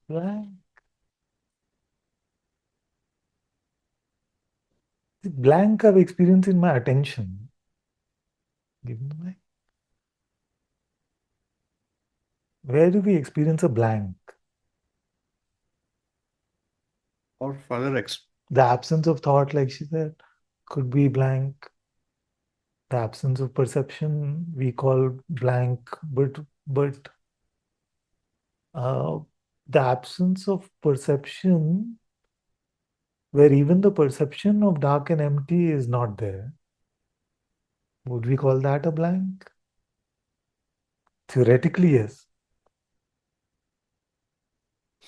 Blank. The blank I've experienced in my attention. Give me the mic. Where do we experience a blank? Or further The absence of thought, like she said, could be blank. The absence of perception we call blank, but uh, the absence of perception, where even the perception of dark and empty is not there, would we call that a blank? Theoretically, yes.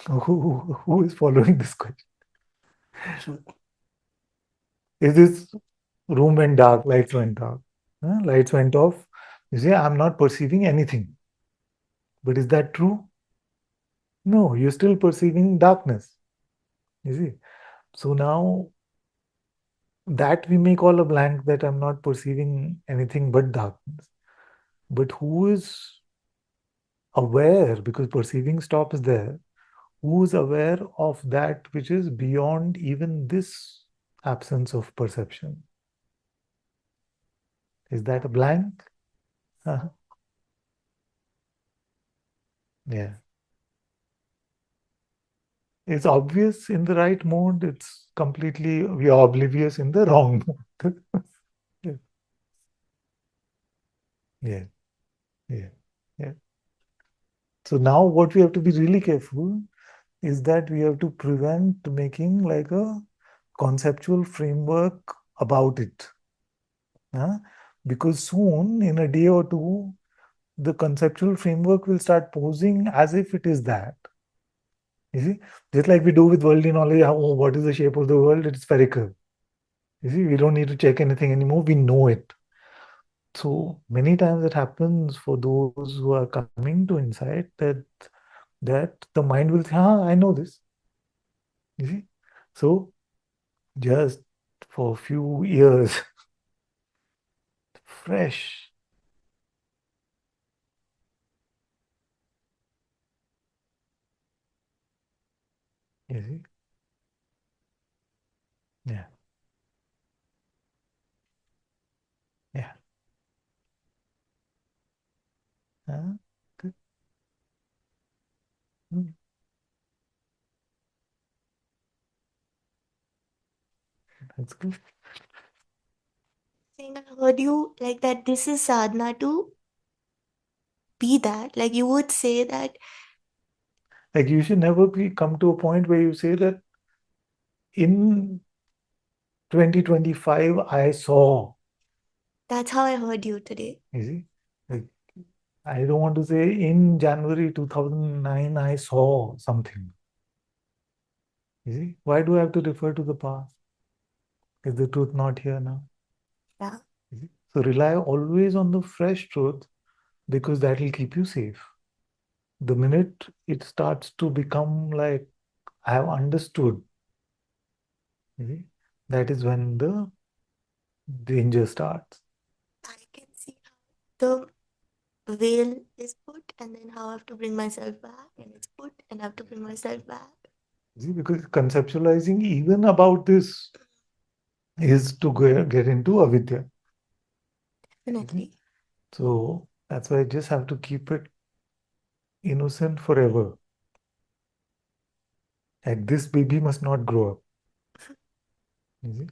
Who is following this question? Is this room went dark, lights went dark, lights went off? You say, I'm not perceiving anything. But is that true? No, you're still perceiving darkness. You see? So now that we may call a blank, that I'm not perceiving anything but darkness. But who is aware, because perceiving stops there, who is aware of that which is beyond even this absence of perception? Is that a blank? Uh-huh. Yeah. It's obvious in the right mode. It's completely, we are oblivious in the wrong mode. Yeah. Yeah. Yeah. Yeah. So now what we have to be really careful is that we have to prevent making like a conceptual framework about it. Because soon, in a day or two, the conceptual framework will start posing as if it is that. You see, just like we do with worldly knowledge, oh, what is the shape of the world? It's spherical. You see, we don't need to check anything anymore. We know it. So many times it happens for those who are coming to insight that the mind will say, I know this. You see? So just for a few years, fresh. You see? Yeah. Yeah. Uh, good. Mm. That's good. Saying I heard you like that this is sadhana to be that. Like you would say that Like you should never come to a point where you say that in 2025 I saw. that's how I heard you today. You see, like I don't want to say in January 2009 I saw something. You see, why do I have to refer to the past? Is the truth not here now? Yeah. You see? So rely always on the fresh truth, because that will keep you safe. The minute it starts to become like I have understood, you see, that is when the danger starts. I can see how the veil is put and then how I have to bring myself back, and it's put and I have to bring myself back. See, because conceptualizing even about this is to get into avidya. Definitely. So that's why I just have to keep it innocent forever. Like this baby must not grow up. You see?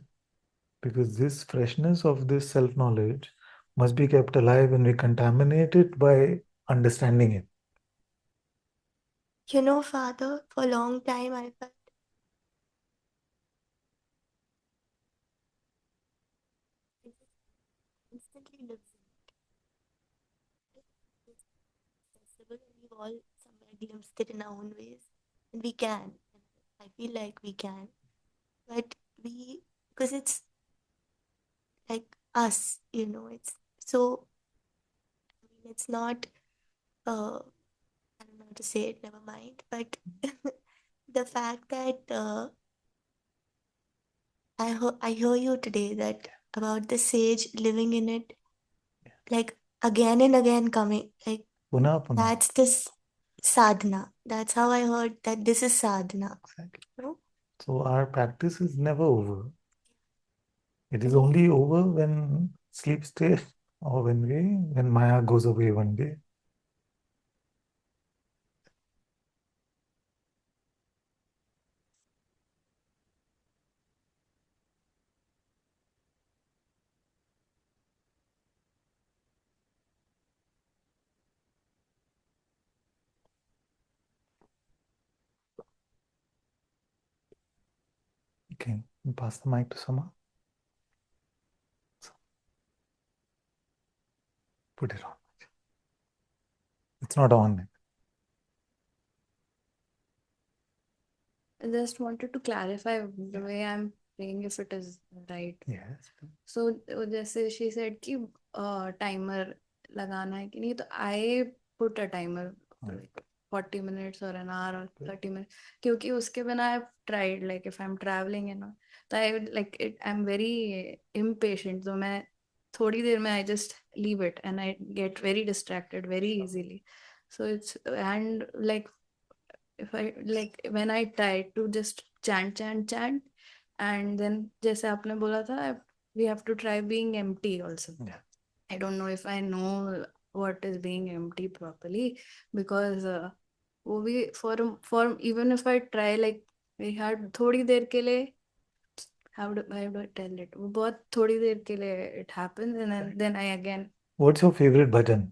Because this freshness of this self-knowledge must be kept alive and we contaminate it by understanding it. You know, Father, for a long time I felt it instantly lives in it. It's accessible and we've all somewhere glimpsed it in our own ways. And we can. And I feel like we can. But because it's like us, it's so, I mean, it's not, I don't know how to say it, never mind. But the fact that I hear you today that about the sage living in it, like again and again coming, like Puna, puna. that's this sadhana. That's how I heard that this is sadhana. Exactly. No? So our practice is never over. It is only over when sleep stays or when Maya goes away one day. Okay, pass the mic to Sama. Put it on. It's not on. I just wanted to clarify the way I'm praying if it is right. Yes. So जैसे she said कि timer लगाना है कि नहीं, तो I put a timer like 40 minutes or an hour or 30 minutes, क्योंकि उसके बिना I've tried, like if I'm traveling and all, तो I would like it, I'm very impatient, तो मैं थोड़ी देर में I just leave it and I get very distracted very easily. So it's, and like if I like when I try to just chant and then जैसे आपने बोला था we have to try being empty also. Yeah. I don't know if I know what is being empty properly, because वो भी for even if I try like very hard, थोड़ी देर के लिए, how do I tell it, वो बहुत थोड़ी देर के लिए it happens and then I again. What's your favorite bhajan?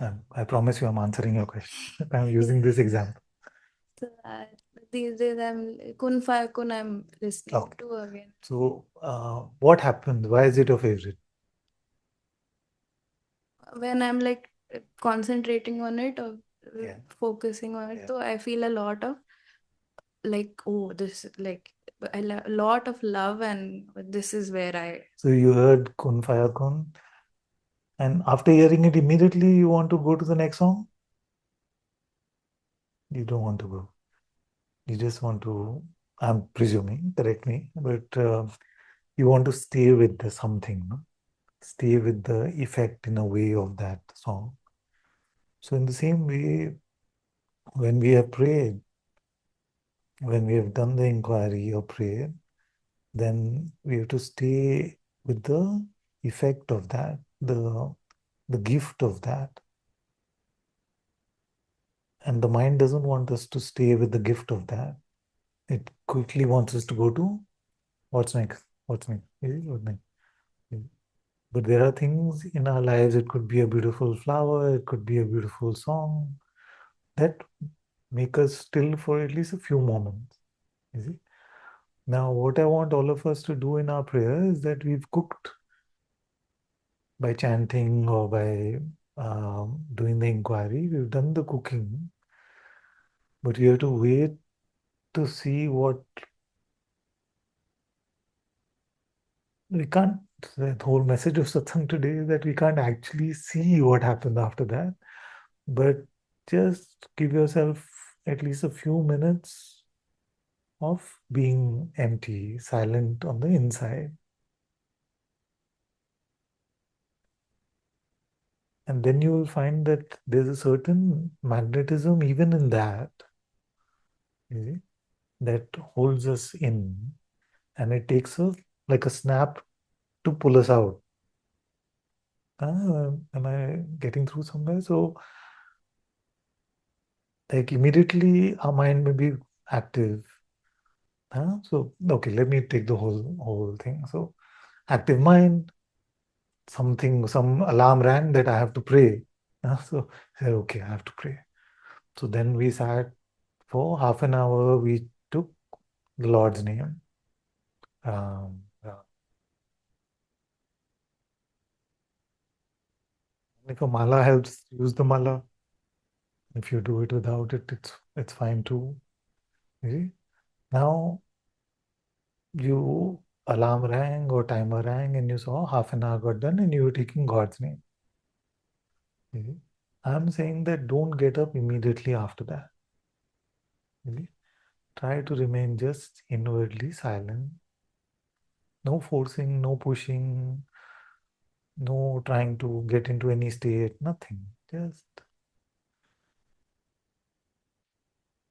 I promise you I'm answering your question. I'm using this example. So, these days I'm Kun Fire Kun I'm listening to again. So what happened? Why is it your favorite? When I'm like concentrating on it or focusing on it, so I feel a lot of like, oh, this like a lot of love, and this is where I. So you heard Kun Fire Kun, and after hearing it, immediately you want to go to the next song? You don't want to go. You just want to, I'm presuming, correct me, but you want to stay with the something, no? Stay with the effect in a way of that song. So in the same way, when we have prayed, when we have done the inquiry or prayer, then we have to stay with the effect of that, the gift of that. And the mind doesn't want us to stay with the gift of that. It quickly wants us to go to What's next? What's next? What's next? But there are things in our lives. It could be a beautiful flower. It could be a beautiful song that make us still for at least a few moments. You see? Now, what I want all of us to do in our prayer is that we've cooked by chanting or by doing the inquiry. We've done the cooking, but we have to wait to see what we can't. The whole message of satsang today is that we can't actually see what happened after that, but just give yourself at least a few minutes of being empty, silent on the inside. And then you will find that there's a certain magnetism even in that, you see, that holds us in. And it takes us like a snap to pull us out. Am I getting through somewhere? So, like immediately our mind may be active. So, okay, let me take the whole thing. So, active mind, some alarm rang that I have to pray. So, I said, okay, I have to pray. So then we sat for half an hour. We took the Lord's name. If a mala helps, use the mala. If you do it without it, it's fine too. You see? Now you alarm rang or timer rang and you saw half an hour got done and you were taking God's name. You see? I'm saying that don't get up immediately after that. You see? Try to remain just inwardly silent. No forcing, no pushing, no trying to get into any state, nothing. Just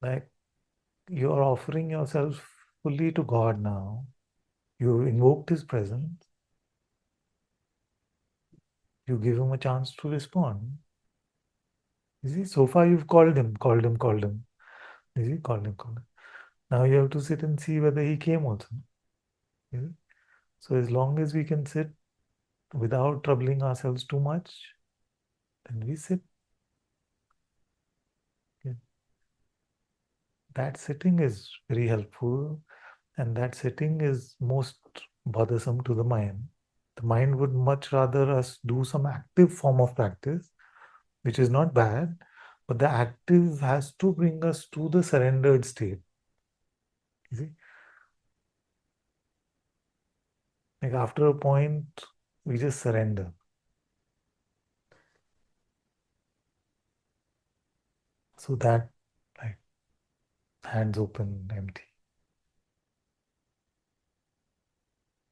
like you're offering yourself fully to God now. You invoked His presence. You give Him a chance to respond. You see, so far you've called Him. You see, called Him. Now you have to sit and see whether He came also. You see? So as long as we can sit without troubling ourselves too much, then we sit. That sitting is very helpful, and that sitting is most bothersome to the mind. The mind would much rather us do some active form of practice, which is not bad, but the active has to bring us to the surrendered state. You see? Like after a point, we just surrender. So that, like, hands open, empty.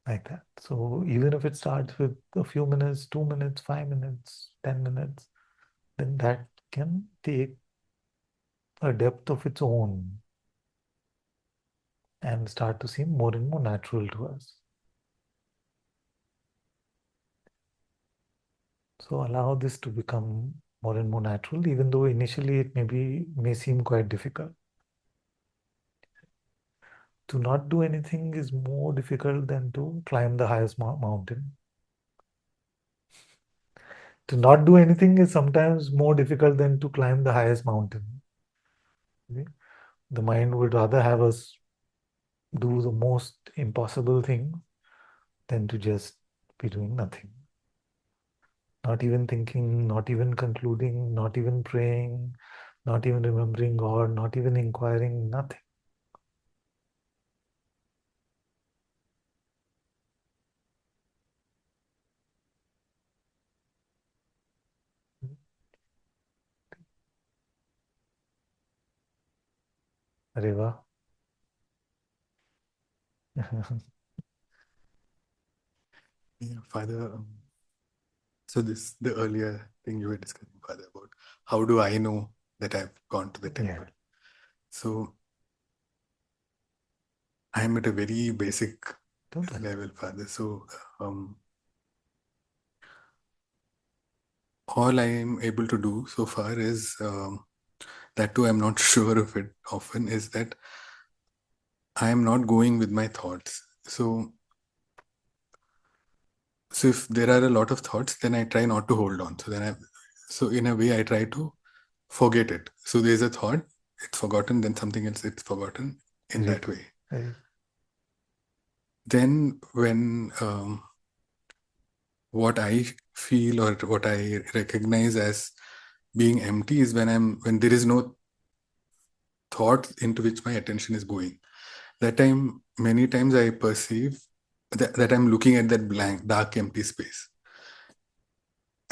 Like that. So even if it starts with a few minutes, 2 minutes, 5 minutes, 10 minutes, then that can take a depth of its own and start to seem more and more natural to us. So allow this to become more and more natural, even though initially it may seem quite difficult. To not do anything is more difficult than to climb the highest mountain. To not do anything is sometimes more difficult than to climb the highest mountain. The mind would rather have us do the most impossible thing than to just be doing nothing. Not even thinking, not even concluding, not even praying, not even remembering God, not even inquiring, nothing. Arey वाह. Yeah, Father. So this the earlier thing you were discussing, Father, about how do I know that I've gone to the temple? Yeah. So I'm at a very basic Don't worry. level, Father. So all I am able to do so far is that too I'm not sure of it often, is that I am not going with my thoughts. So if there are a lot of thoughts, then I try not to hold on. So in a way, I try to forget it. So there's a thought, it's forgotten, then something else, it's forgotten in that way. Right. Then when what I feel or what I recognize as being empty is when there is no thought into which my attention is going. That time, many times I perceive that I'm looking at that blank, dark, empty space.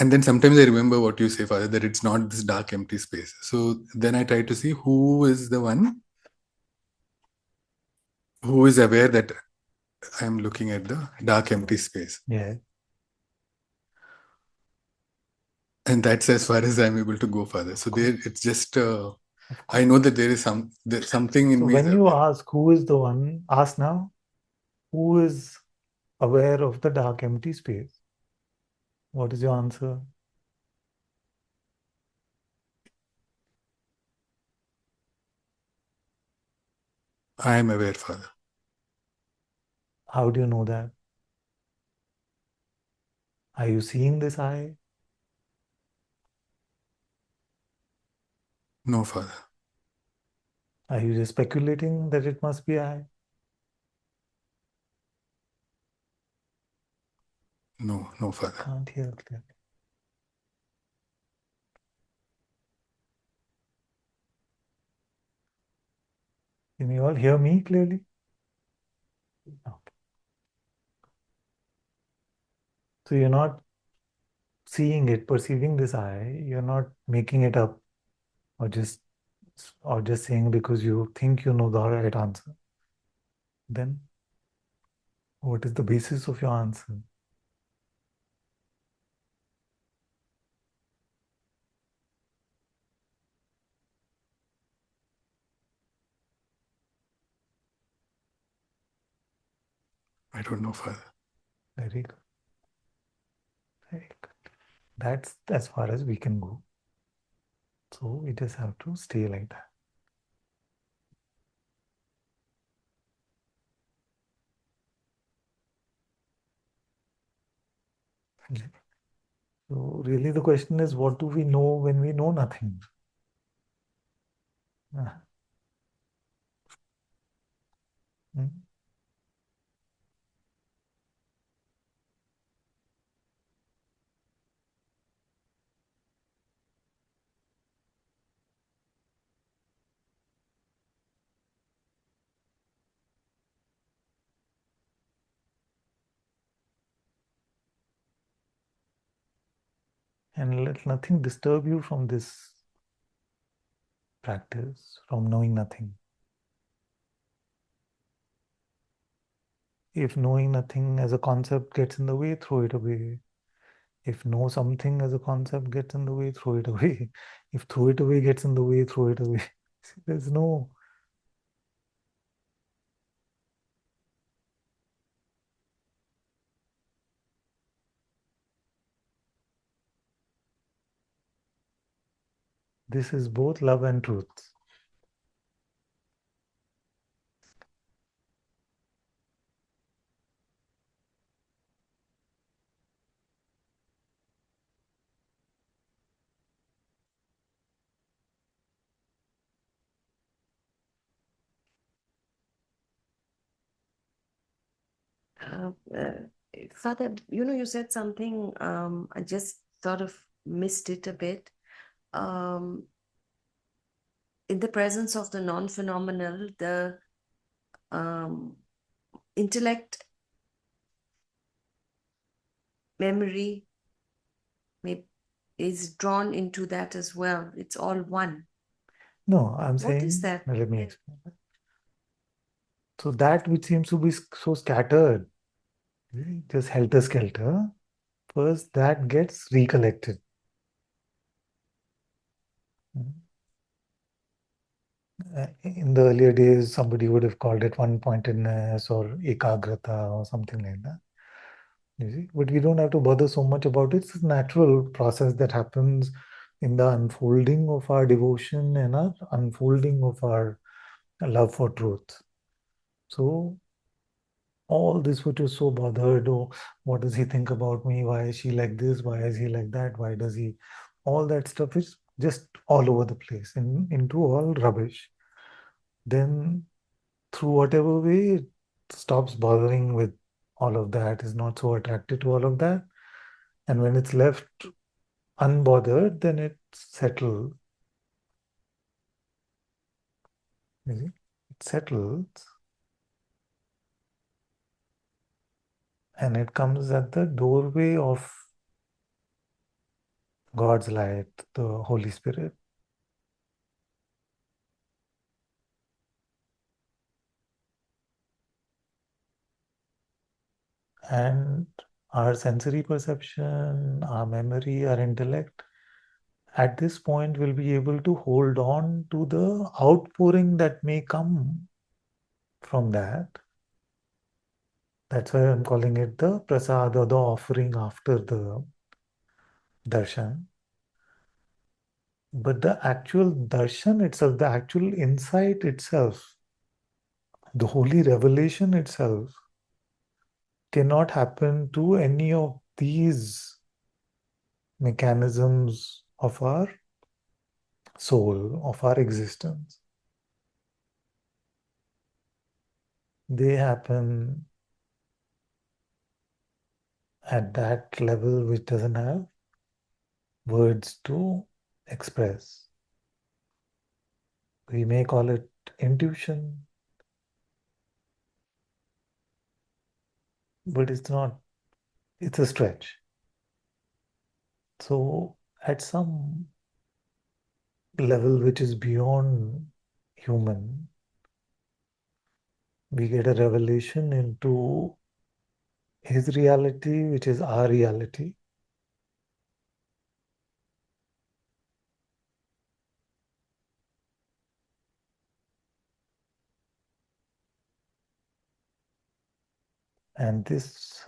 And then sometimes I remember what you say, Father, that it's not this dark, empty space. So then I try to see who is the one who is aware that I'm looking at the dark, empty space. Yeah. And that's as far as I'm able to go, Father. So there, it's just I know that there is something in So me. when you ask who is the one, ask now, who is aware of the dark, empty space? What is your answer? I am aware, Father. How do you know that? Are you seeing this eye? No, Father. Are you just speculating that it must be I? No, Father. Can't hear clearly. Can you all hear me clearly? Okay. So you're not seeing it, perceiving this I, you're not making it up or just saying because you think you know the right answer. Then what is the basis of your answer? I don't know, Father. Very good. Very good. That's as far as we can go. So we just have to stay like that. So really the question is, what do we know when we know nothing? Ah. Hmm. And let nothing disturb you from this practice, from knowing nothing. If knowing nothing as a concept gets in the way, throw it away. If know something as a concept gets in the way, throw it away. If throw it away gets in the way, throw it away. There's no... This is both love and truth. Father, you said something, I just sort of missed it a bit. In the presence of the non-phenomenal, the intellect, memory is drawn into that as well. It's all one. No, I'm What saying... is that? Let me explain. So that which seems to be so scattered, just helter-skelter, first that gets recollected. In the earlier days, somebody would have called it one-pointedness or ekagrata or something like that. You see, but we don't have to bother so much about it. It's a natural process that happens in the unfolding of our devotion and our unfolding of our love for truth. So all this which was so bothered, oh, what does he think about me? Why is she like this? Why is he like that? Why does he? All that stuff is just all over the place into all rubbish. Then through whatever way, it stops bothering with all of that, is not so attracted to all of that. And when it's left unbothered, then it settles. You see? It settles and it comes at the doorway of God's light, the Holy Spirit. And our sensory perception, our memory, our intellect, at this point will be able to hold on to the outpouring that may come from that. That's why I'm calling it the prasad, or the offering after the darshan. But the actual darshan itself, the actual insight itself, the holy revelation itself cannot happen to any of these mechanisms of our soul, of our existence. They happen at that level which doesn't have words to express. We may call it intuition, but it's not, it's a stretch. So at some level which is beyond human, we get a revelation into his reality, which is our reality. And this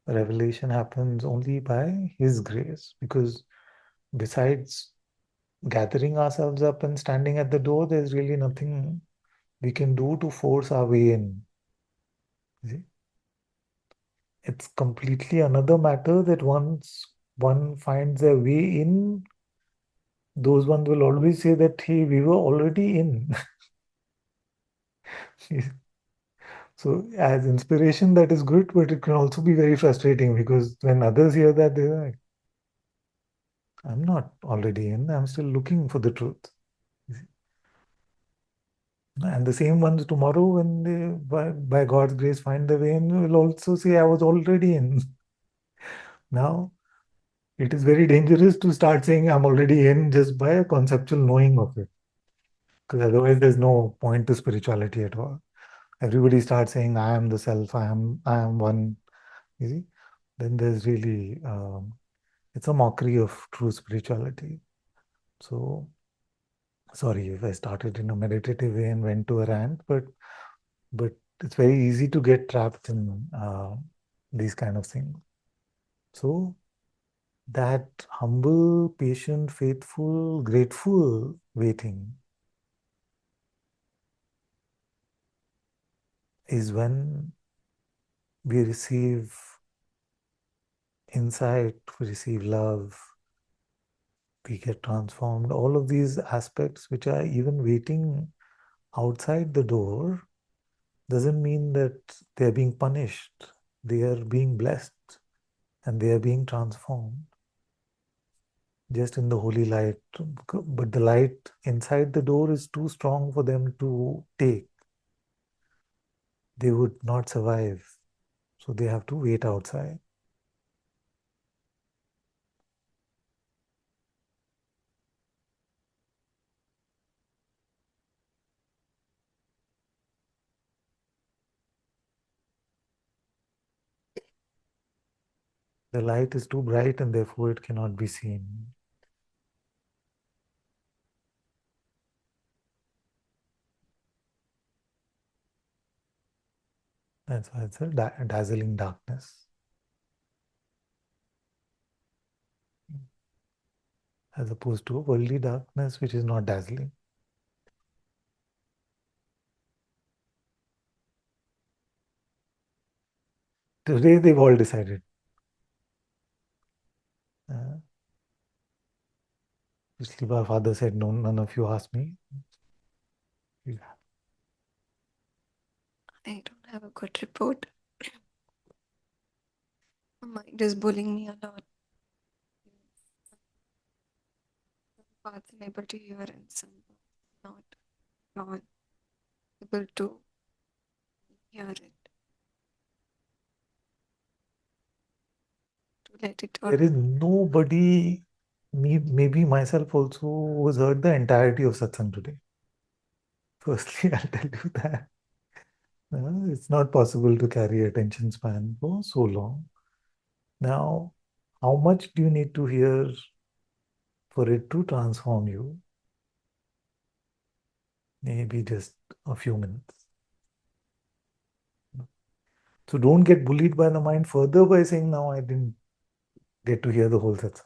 revelation happens only by his grace, because besides gathering ourselves up and standing at the door, there's really nothing we can do to force our way in. See? It's completely another matter that once one finds their way in, those ones will always say that, hey, we were already in. So as inspiration, that is good, but it can also be very frustrating, because when others hear that, they're like, I'm not already in, I'm still looking for the truth. And the same ones tomorrow, when they, by God's grace, find the way in, will also say, I was already in. Now, it is very dangerous to start saying, I'm already in, just by a conceptual knowing of it. Because otherwise, there's no point to spirituality at all. Everybody starts saying, I am the self, I am one. You see? Then there's really, it's a mockery of true spirituality. So, sorry if I started in a meditative way and went to a rant, but it's very easy to get trapped in these kind of things. So that humble, patient, faithful, grateful waiting is when we receive insight, we receive love, we get transformed. All of these aspects which are even waiting outside the door doesn't mean that they're being punished. They are being blessed and they are being transformed just in the holy light. But the light inside the door is too strong for them to take. They would not survive. So they have to wait outside. The light is too bright and therefore it cannot be seen. That's why it's a dazzling darkness. As opposed to a worldly darkness which is not dazzling. Today they've all decided. Especially my father said, no, none of you asked me. I don't have a good report. My mind is bullying me a lot. Some parts I'm able to hear and some not at all able to hear it. To let it all. There is nobody, maybe myself also, who has heard the entirety of Satsang today. Firstly, I'll tell you that. It's not possible to carry attention span for so long. Now, how much do you need to hear for it to transform you? Maybe just a few minutes. So don't get bullied by the mind further by saying, now I didn't get to hear the whole Satsang.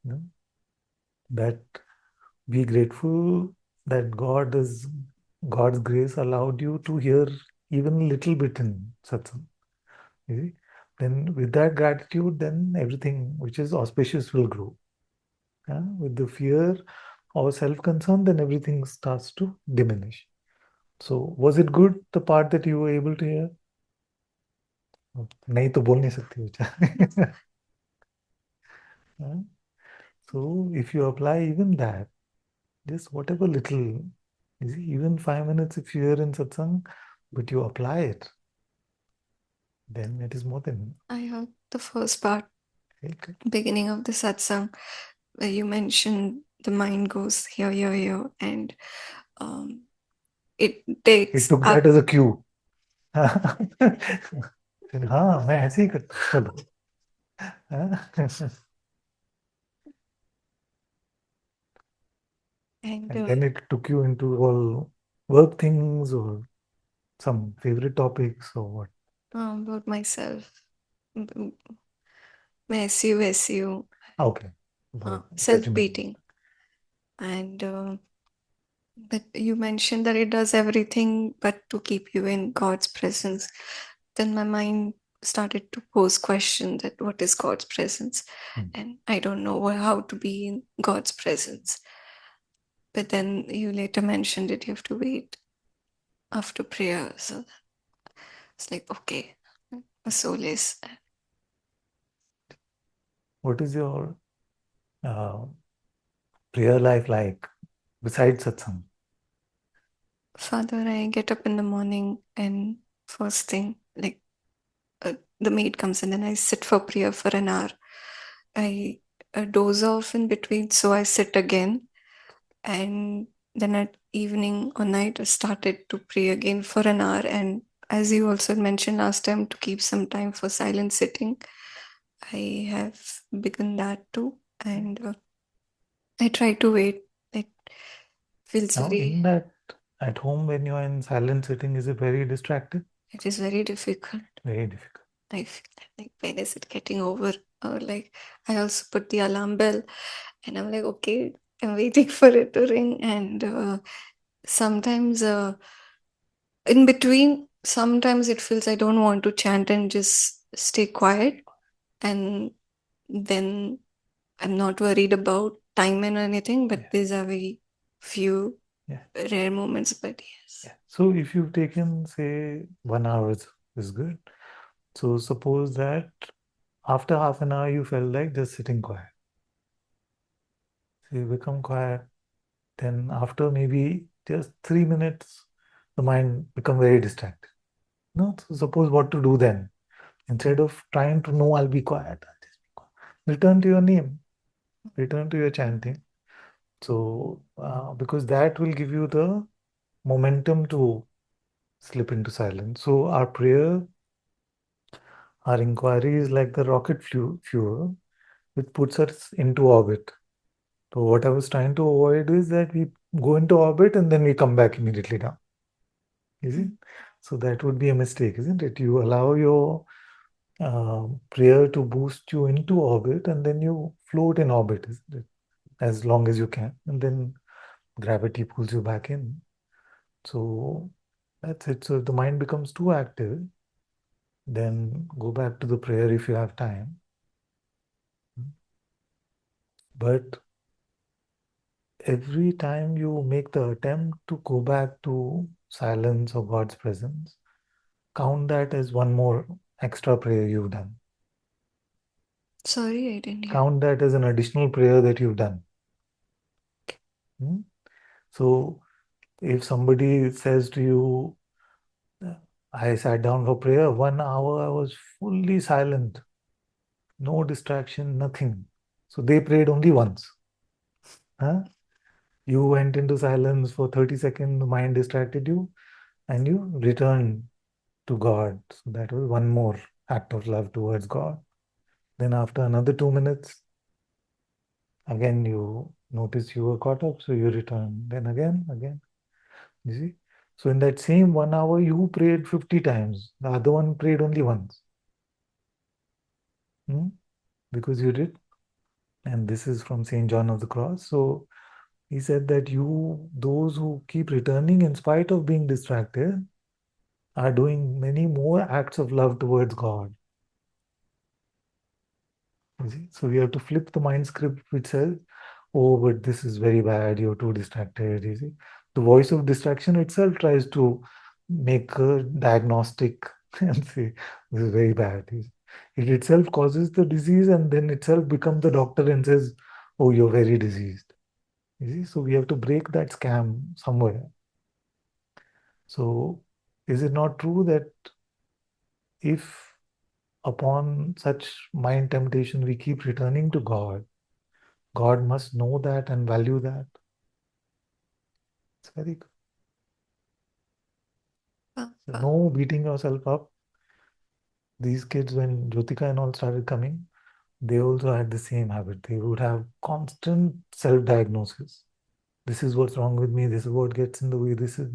No? That be grateful that God's grace allowed you to hear even a little bit in Satsang. You see? Then with that gratitude, then everything which is auspicious will grow. With the fear or self-concern, then everything starts to diminish. So was it good, the part that you were able to hear? नहीं तो बोल नहीं सकती बेचारी. So if you apply even that, just whatever little, you see, even 5 minutes if you hear in satsang, but you apply it, then it is more than. I heard the first part, Okay. beginning of the satsang, where you mentioned the mind goes here, and it takes. It took that as a cue. हाँ मैं ऐसे ही करता चलो. And then it took you into all work things or some favorite topics or what? about myself. मैं SU. Okay. Self-beating. And but you mentioned that it does everything but to keep you in God's presence. Then my mind started to pose question that what is God's presence? And I don't know how to be in God's presence. But then you later mentioned that you have to wait after prayer. So it's like, okay, a solace. What is your prayer life like besides satsang? Father, I get up in the morning and first thing, like the maid comes in and I sit for prayer for an hour. I doze off in between, so I sit again. And then at evening or night, I started to pray again for an hour. And as you also mentioned last time, to keep some time for silent sitting, I have begun that too. And I try to wait. It feels Now, very. in that, at home when you are in silent sitting, is it very distracted? It is very difficult. Very difficult. I feel like, when is it getting over? Or like, I also put the alarm bell and I'm like, okay, I'm waiting for it to ring. And sometimes in between, sometimes it feels I don't want to chant and just stay quiet. And then I'm not worried about time and anything, but these are very few rare moments, but yes. Yeah. So if you've taken, say, 1 hour is good. So suppose that after half an hour you felt like just sitting quiet. So you become quiet. Then after maybe just 3 minutes, the mind become very distracted. No, so suppose what to do then? Instead of trying to know, I'll be quiet. I'll just be quiet. Return to your name. Return to your chanting. So because that will give you the momentum to slip into silence. So our prayer, our inquiry is like the rocket fuel, which puts us into orbit. So what I was trying to avoid is that we go into orbit and then we come back immediately down. Is it? So that would be a mistake, isn't it? You allow your prayer to boost you into orbit and then you float in orbit, isn't it? As long as you can. And then gravity pulls you back in. So that's it. So if the mind becomes too active, then go back to the prayer if you have time. But every time you make the attempt to go back to silence or God's presence, count that as one more extra prayer you've done. Sorry, I didn't hear. Count that as an additional prayer that you've done. So if somebody says to you, I sat down for prayer, 1 hour I was fully silent, no distraction, nothing. So they prayed only once. Huh? You went into silence for 30 seconds, the mind distracted you, and you returned to God. So that was one more act of love towards God. Then after another 2 minutes, again you notice you were caught up, so you return. Then again. You see? So in that same 1 hour, you prayed 50 times. The other one prayed only once. Because you did. And this is from St. John of the Cross. So he said that those who keep returning in spite of being distracted, are doing many more acts of love towards God. You see? So we have to flip the mind script which says, oh, but this is very bad, you're too distracted. You see? The voice of distraction itself tries to make a diagnostic and say, this is very bad. It itself causes the disease and then itself becomes the doctor and says, oh, you're very diseased. You see? So we have to break that scam somewhere. So is it not true that if upon such mind temptation we keep returning to God, God must know that and value that? It's very good. So no beating yourself up. These kids, when Jyotika and all started coming, they also had the same habit. They would have constant self-diagnosis. This is what's wrong with me. This is what gets in the way. This is.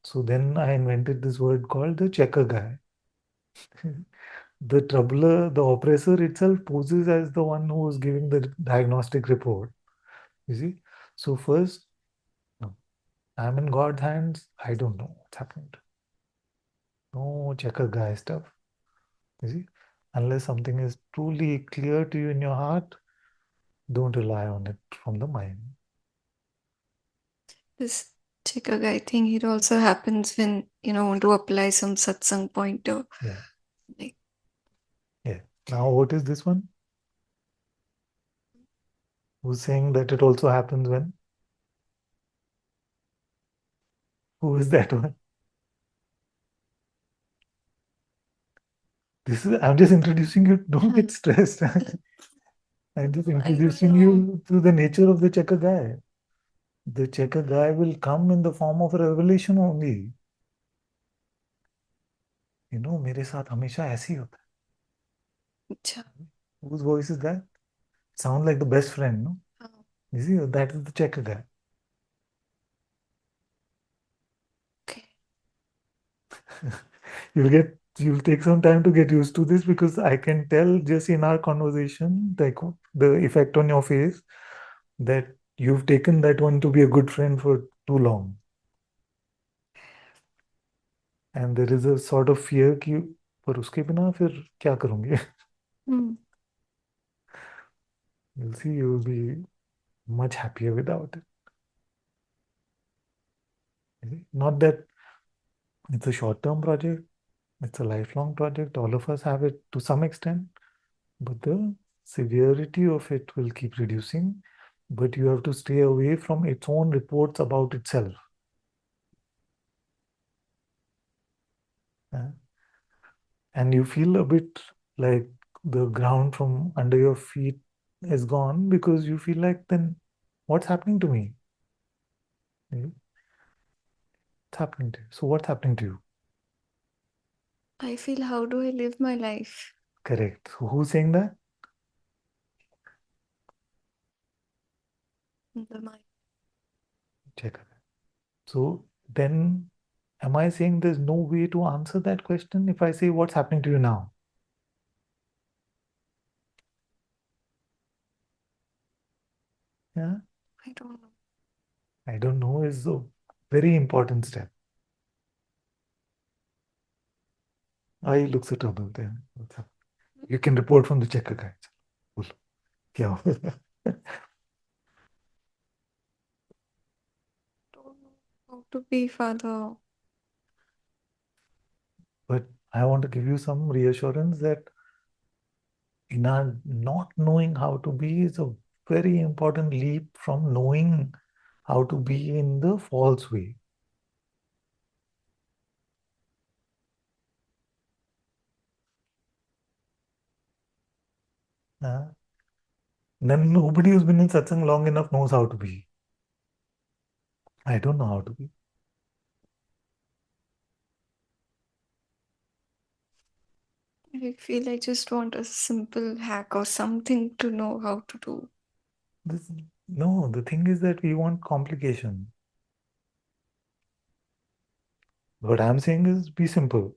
So then I invented this word called the checker guy. The troubler, the oppressor itself poses as the one who is giving the diagnostic report. You see? So first, no, I'm in God's hands. I don't know what's happening. No checker guy stuff. You see? Unless something is truly clear to you in your heart, don't rely on it from the mind. This checker guy thing, it also happens when, want to apply some satsang pointer. Yeah. Like, Yeah. Now, what is this one? Who's saying that it also happens when? Who is that one? I'm just introducing you. Don't get stressed. I'm just introducing you to the nature of the checker guy. The checker guy will come in the form of a revelation only. मेरे साथ हमेशा ऐसे ही होता है. अच्छा. Whose voice is that? Sound like the best friend, no? You see, that is the checker guy. Okay. You'll take some time to get used to this because I can tell just in our conversation, like the effect on your face, that you've taken that one to be a good friend for too long. And there is a sort of fear कि पर उसके बिना फिर क्या करूँगे? You'll see, you'll be much happier without it. Not that it's a short-term project, it's a lifelong project. All of us have it to some extent, but the severity of it will keep reducing. But you have to stay away from its own reports about itself. And you feel a bit like the ground from under your feet is gone because you feel like, then what's happening to me? It's happening to you. So what's happening to you? I feel, how do I live my life? Correct. So who's saying that? The mind. Check it. So then, am I saying there's no way to answer that question if I say what's happening to you now? Yeah? I don't know. I don't know is a very important step. I looks at Abdul then. What's up? You can report from the checker guy. बोलो, क्या हो? Don't know how to be, Father. But I want to give you some reassurance that in our not knowing how to be is a very important leap from knowing how to be in the false way. Then nobody who's been in satsang long enough knows how to be. I don't know how to be. I feel I just want a simple hack or something to know how to do. No, the thing is that we want complication. What I'm saying is be simple.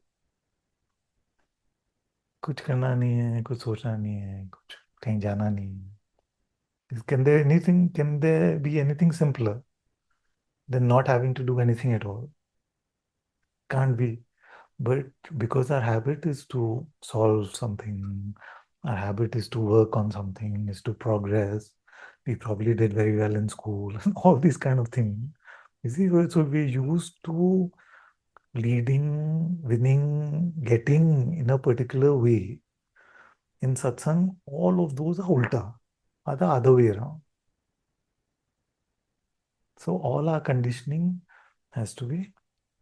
कुछ करना नहीं है, कुछ सोचना नहीं है, कुछ कहीं जाना नहीं है. Can there be anything simpler than not having to do anything at all? Can't be. But because our habit is to solve something, our habit is to work on something, is to progress. We probably did very well in school, and all these kind of things. You see, so we're used to leading, winning, getting in a particular way. In satsang, all of those are ulta, are the other way around. So all our conditioning has to be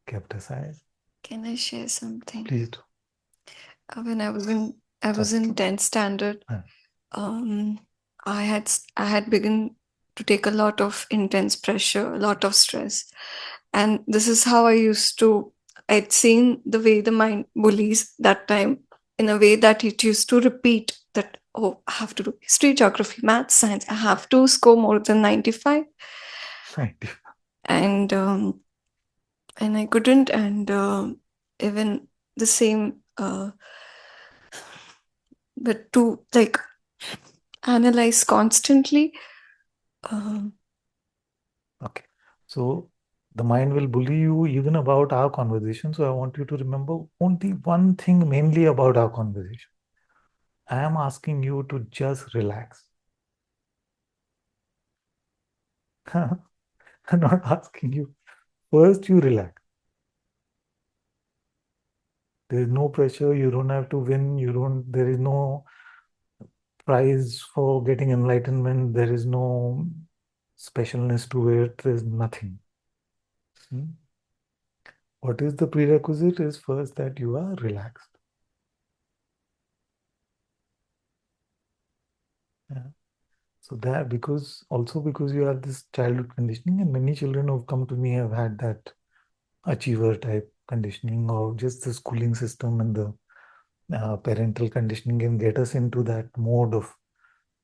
kept aside. Can I share something? Please do. When I was in 10th standard, I had begun to take a lot of intense pressure, a lot of stress, and this is how I'd seen the way the mind bullies that time in a way that it used to repeat that, oh, I have to do history, geography, maths, science, I have to score more than 95. And I couldn't, and even the same, but to like analyze constantly. Okay. So the mind will bully you even about our conversation. So I want you to remember only one thing mainly about our conversation. I am asking you to just relax. I'm not asking you. First, you relax. There is no pressure. You don't have to win. There is no prize for getting enlightenment. There is no specialness to it. There's nothing. See? What is the prerequisite is first that you are relaxed. Yeah. So that because you have this childhood conditioning, and many children who've come to me have had that achiever type conditioning, or just the schooling system and the parental conditioning can get us into that mode of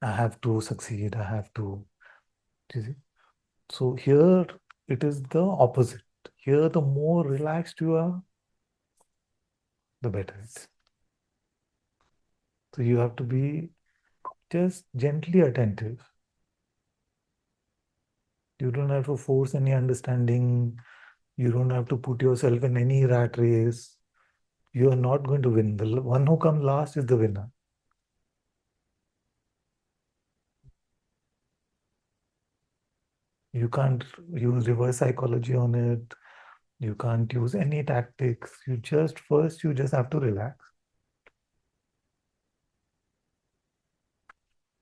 I have to succeed, I have to. You see? So here it is the opposite. Here, the more relaxed you are, the better it's. So you have to be just gently attentive. You don't have to force any understanding. You don't have to put yourself in any rat race. You are not going to win. The one who comes last is the winner. You can't use reverse psychology on it. You can't use any tactics. You just have to relax.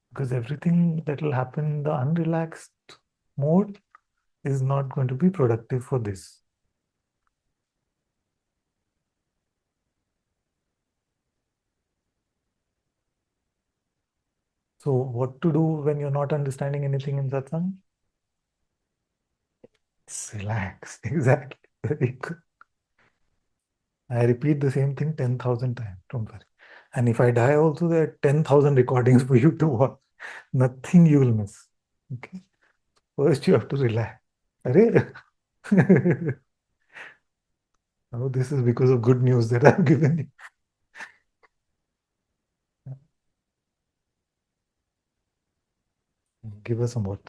Because everything that will happen in the unrelaxed mode is not going to be productive for this. So what to do when you're not understanding anything in satsang? Relax. Exactly. Very good. I repeat the same thing 10,000 times. Don't worry. And if I die also, there are 10,000 recordings for you to watch. Nothing you will miss. Okay. First you have to relax. Arre? Oh, this is because of good news that I've given you. Give us some water.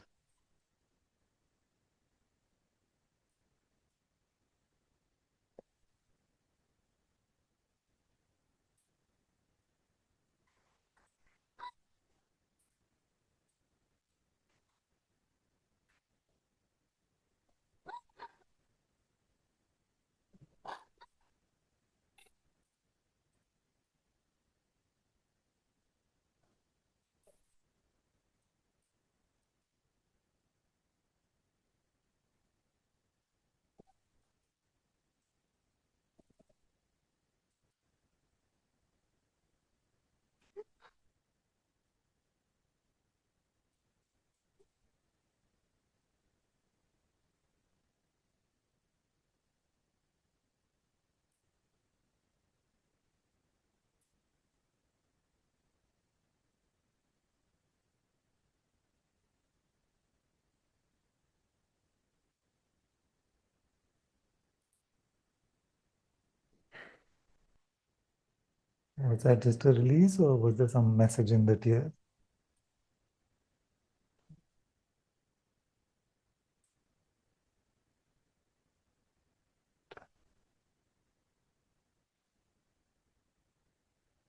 Was that just a release, or was there some message in the tears?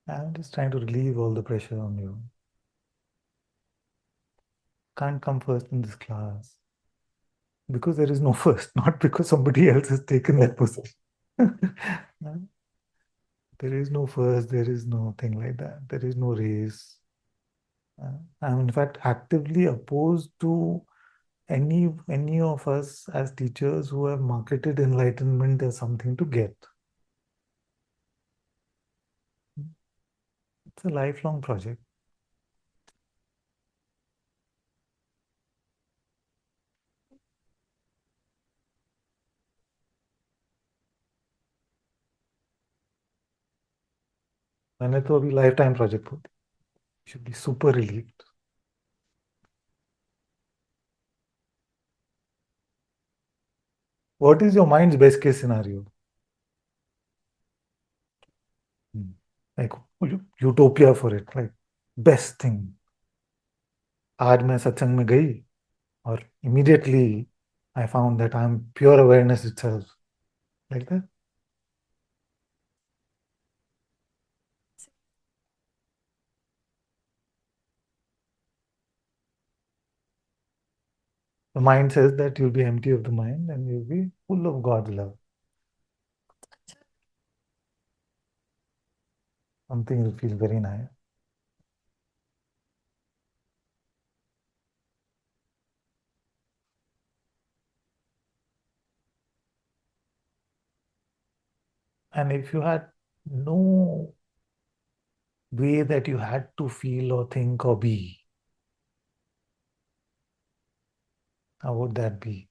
I'm just trying to relieve all the pressure on you. Can't come first in this class. Because there is no first, not because somebody else has taken that position. No? There is no first, there is nothing like that. There is no race. I'm in fact actively opposed to any of us as teachers who have marketed enlightenment as something to get. It's a lifelong project. मैंने तो अभी lifetime project बोल दिया. Should be super relieved. What is your mind's best case scenario? Like utopia for it, like best thing. आज मैं सत्संग में गई और immediately I found that I'm pure awareness itself. Like that. The mind says that you'll be empty of the mind and you'll be full of God's love. Something will feel very nice. And if you had no way that you had to feel or think or be, how would that be?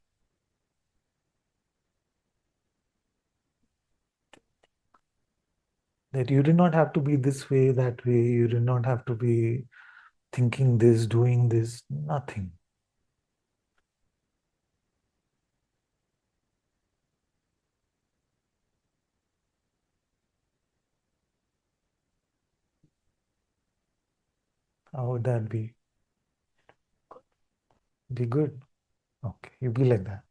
That you did not have to be this way, that way, you did not have to be thinking this, doing this, nothing. How would that be? Be good? Okay, you be like that.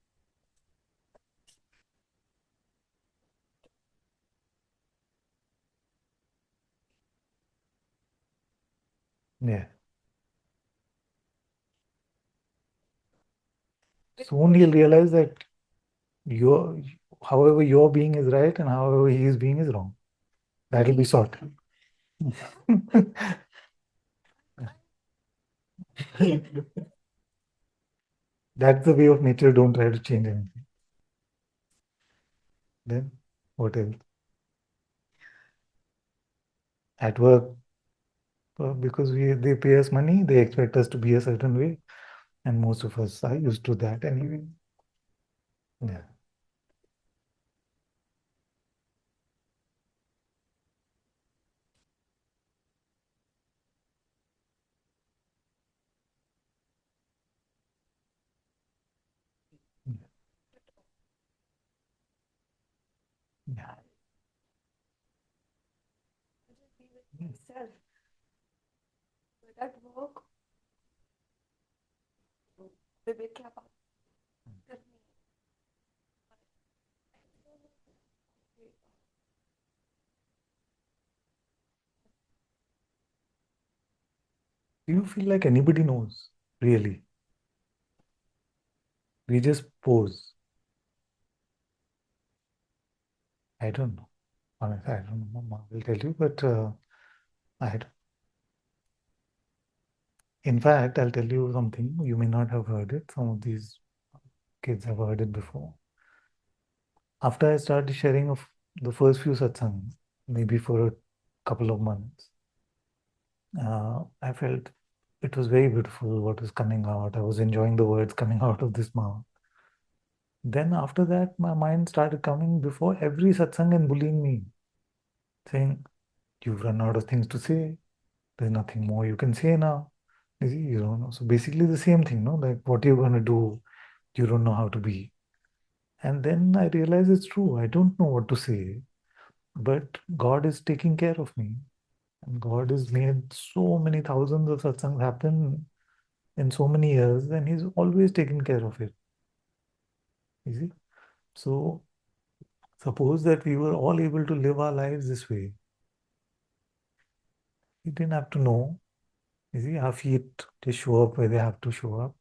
Yeah. Soon you'll realize that however your being is right and however his being is wrong. That'll be sorted. That's the way of nature. Don't try to change anything. Then what else? At work, because they pay us money, they expect us to be a certain way, and most of us are used to that anyway. Yeah. Yeah. Self. Will that work? Vivek, क्या बात करनी है? Do you feel like anybody knows? Really? We just pose. I don't know. Honestly, I don't know. Mama will tell you, but I don't. In fact, I'll tell you something. You may not have heard it. Some of these kids have heard it before. After I started sharing of the first few satsangs, maybe for a couple of months, I felt it was very beautiful what was coming out. I was enjoying the words coming out of this mouth. Then after that, my mind started coming before every satsang and bullying me, saying, "You've run out of things to say. There's nothing more you can say now." You see, you don't know. So basically the same thing, no? Like what you're going to do, you don't know how to be. And then I realized it's true. I don't know what to say, but God is taking care of me. And God has made so many thousands of satsangs happen in so many years, and He's always taken care of it. You see? So suppose that we were all able to live our lives this way. We didn't have to know. You see, our feet just show up where they have to show up,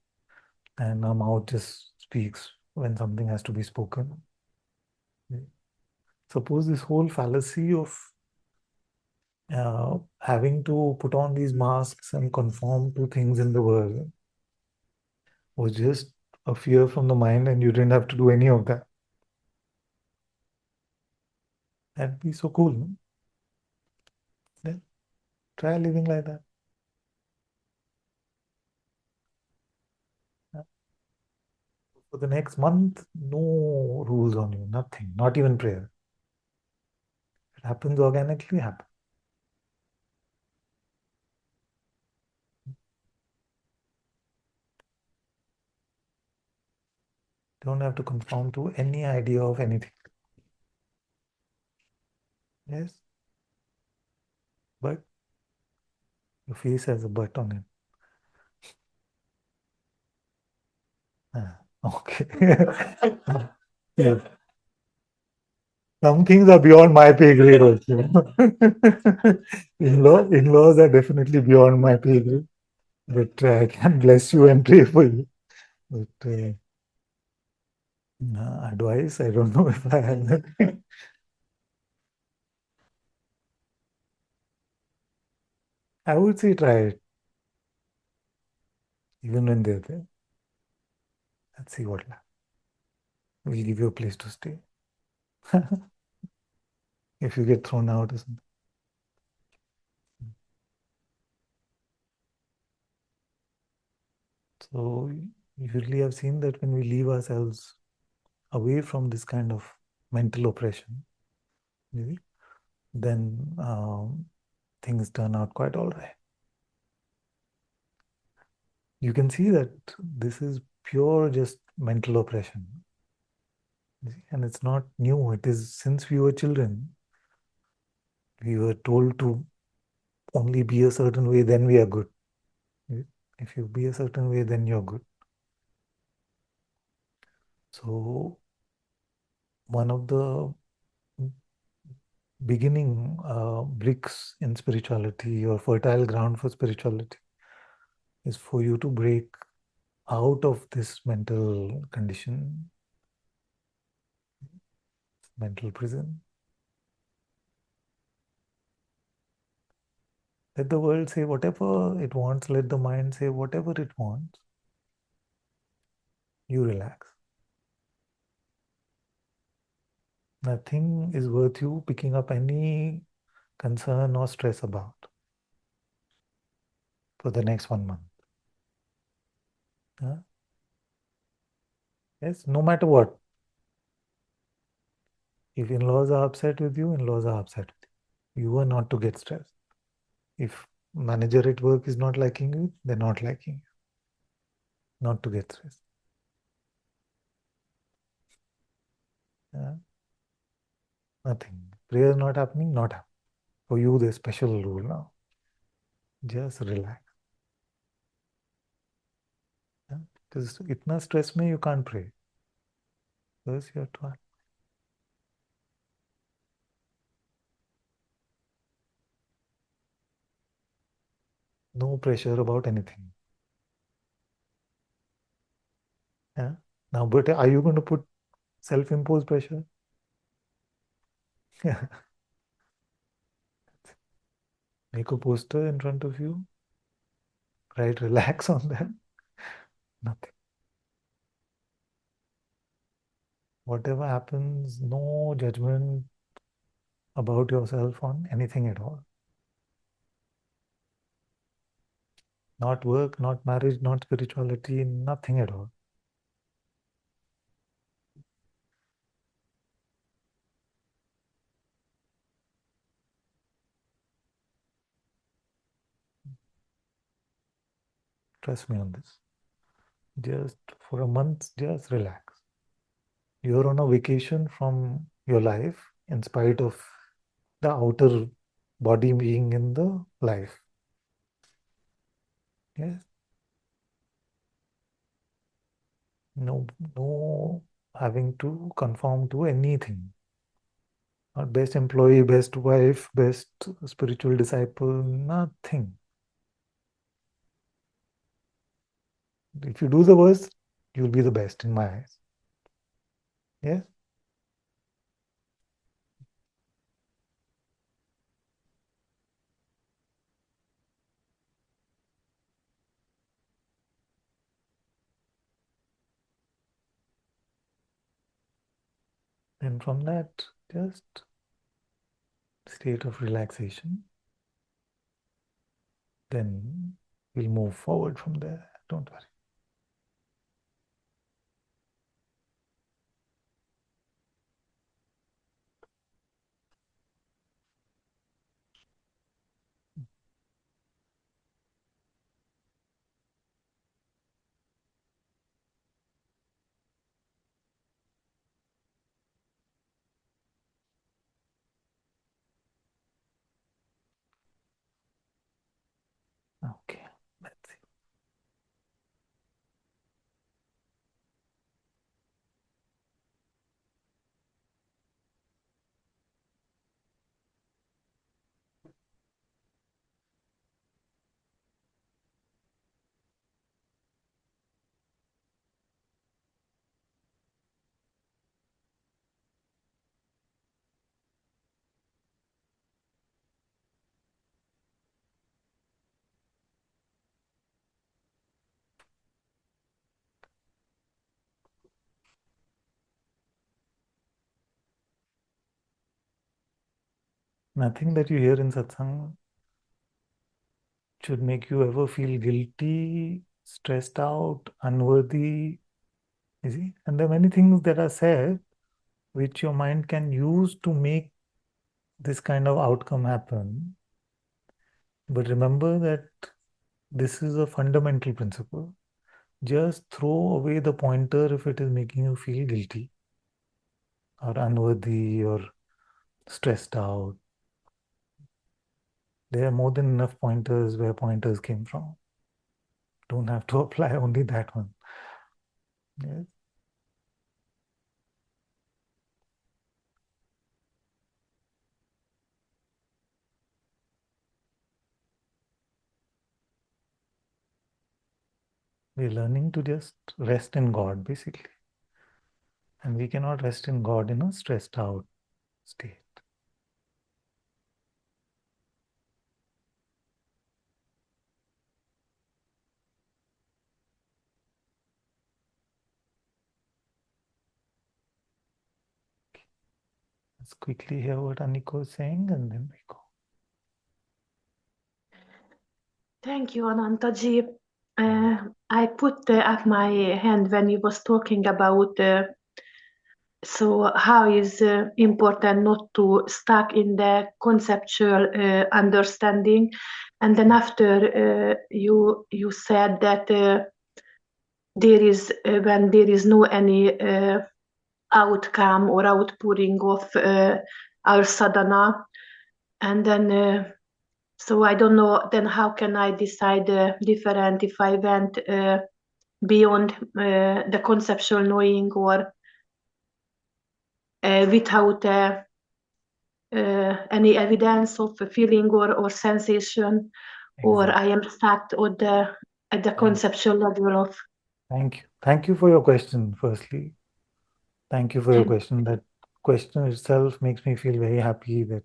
and our mouth just speaks when something has to be spoken. Suppose this whole fallacy of having to put on these masks and conform to things in the world was just a fear from the mind, and you didn't have to do any of that. That'd be so cool. No? Then try living like that. For the next month, no rules on you, nothing, not even prayer. It happens organically, happen. Don't have to conform to any idea of anything. Yes? But your face has a butt on it. Okay. Yes. Some things are beyond my pay grade also. In-laws are definitely beyond my pay grade. But I can bless you and pray for you. But advice, I don't know if I have that. I would say try it. Even when they're there. Let's see what happens. We'll give you a place to stay. If you get thrown out or something. So usually I've seen that when we leave ourselves away from this kind of mental oppression, maybe, then things turn out quite all right. You can see that this is pure just mental oppression. And it's not new. It is since we were children. We were told to only be a certain way, then we are good. If you be a certain way, then you're good. So one of the beginning bricks in spirituality or fertile ground for spirituality is for you to break out of this mental condition, mental prison. Let the world say whatever it wants, let the mind say whatever it wants. You relax. Nothing is worth you picking up any concern or stress about for the next 1 month. Yes, no matter what. If in-laws are upset with you, in-laws are upset with you. You are not to get stressed. If manager at work is not liking you, they're not liking you. Not to get stressed. Nothing. Prayer not happening, not happening. For you, there's special rule now. Just relax. Because itna stress mein you can't pray. First you have to. No pressure about anything. Yeah. Now, but are you going to put self-imposed pressure? Yeah. Make a poster in front of you. Write relax on that. Nothing. Whatever happens, no judgment about yourself on anything at all. Not work, not marriage, not spirituality, nothing at all. Trust me on this. Just for a month, just relax. You're on a vacation from your life in spite of the outer body being in the life. Yes. No having to conform to anything. Not best employee, best wife, best spiritual disciple, nothing. If you do the worst, you'll be the best in my eyes. Yes? Then from that, just state of relaxation. Then we'll move forward from there. Don't worry. Okay, let's see. Nothing that you hear in satsang should make you ever feel guilty, stressed out, unworthy. You see? And there are many things that are said which your mind can use to make this kind of outcome happen. But remember that this is a fundamental principle. Just throw away the pointer if it is making you feel guilty or unworthy or stressed out. There are more than enough pointers where pointers came from. Don't have to apply only that one. Yes. We're learning to just rest in God, basically. And we cannot rest in God in a stressed out state. Let's quickly hear what Aniko is saying and then we go. Thank you, Ananta-ji. I put up my hand when you was talking about so how is important not to stuck in the conceptual understanding, and then after you said that there is when there is no any outcome or outpouring of our sadhana, and then so I don't know then how can I decide different if I went beyond the conceptual knowing or without any evidence of a feeling or sensation, or Exactly. I am stuck at the conceptual level of. Thank you. Thank you for your question, firstly. Thank you for your question. That question itself makes me feel very happy that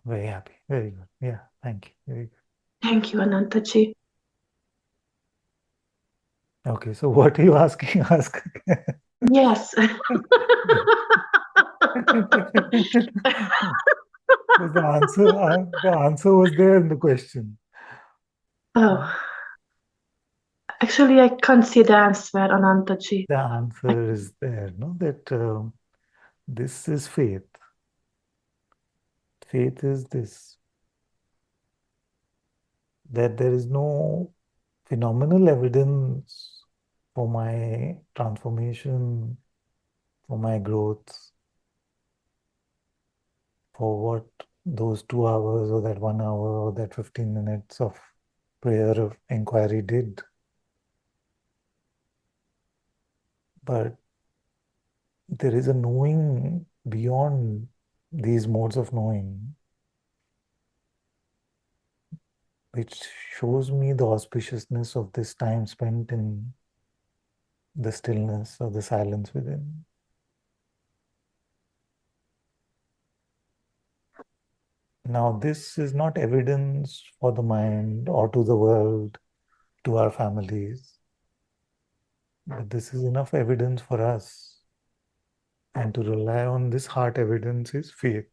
very happy. Very good. Yeah, thank you. Very good. Thank you, Ananta-ji. Okay, so what are you asking? Ask again. Yes. Because the answer was there in the question. Oh, actually, I can't see the answer, Ananta-ji. The answer is there, no? That this is faith. Faith is this. That there is no phenomenal evidence for my transformation, for my growth, for what those 2 hours or that 1 hour or that 15 minutes of prayer of inquiry did. But there is a knowing beyond these modes of knowing, which shows me the auspiciousness of this time spent in the stillness or the silence within. Now, this is not evidence for the mind or to the world, to our families, but this is enough evidence for us. And to rely on this heart evidence is faith.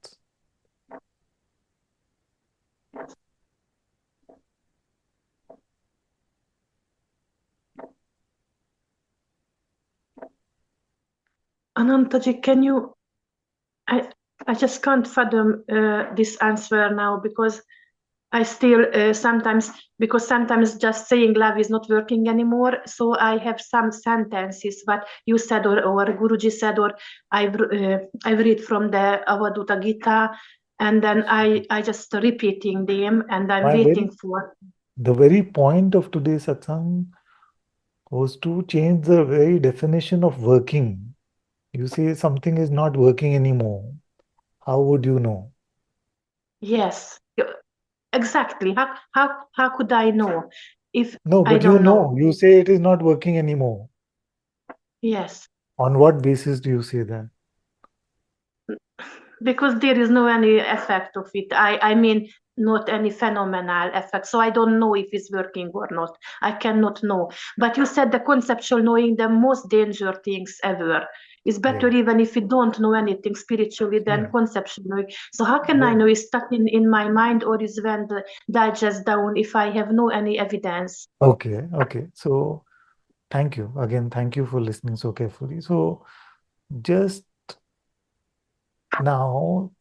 Anantaji, can you? I just can't fathom this answer now because I still sometimes, because sometimes just saying love is not working anymore. So I have some sentences, what you said or Guruji said, or I've read from the Avaduta Gita, and then I just repeating them, and I'm waiting for. The very point of today's satsang was to change the very definition of working. You say something is not working anymore. How would you know? Yes, exactly. How could I know if No, I but you don't know. know? You say it is not working anymore. Yes, On what basis do you say that? because there is no any effect of it. I mean, not any phenomenal effect. So I don't know if it's working or not. I cannot know. But you said the conceptual knowing, the most danger things ever. It's better Yeah. even if we don't know anything spiritually than Yeah. conceptual knowing. So how can I Well, know it's stuck in my mind or is when the digest down if I have no any evidence? okay. Okay. So thank you. Again, thank you for listening so carefully. So just now,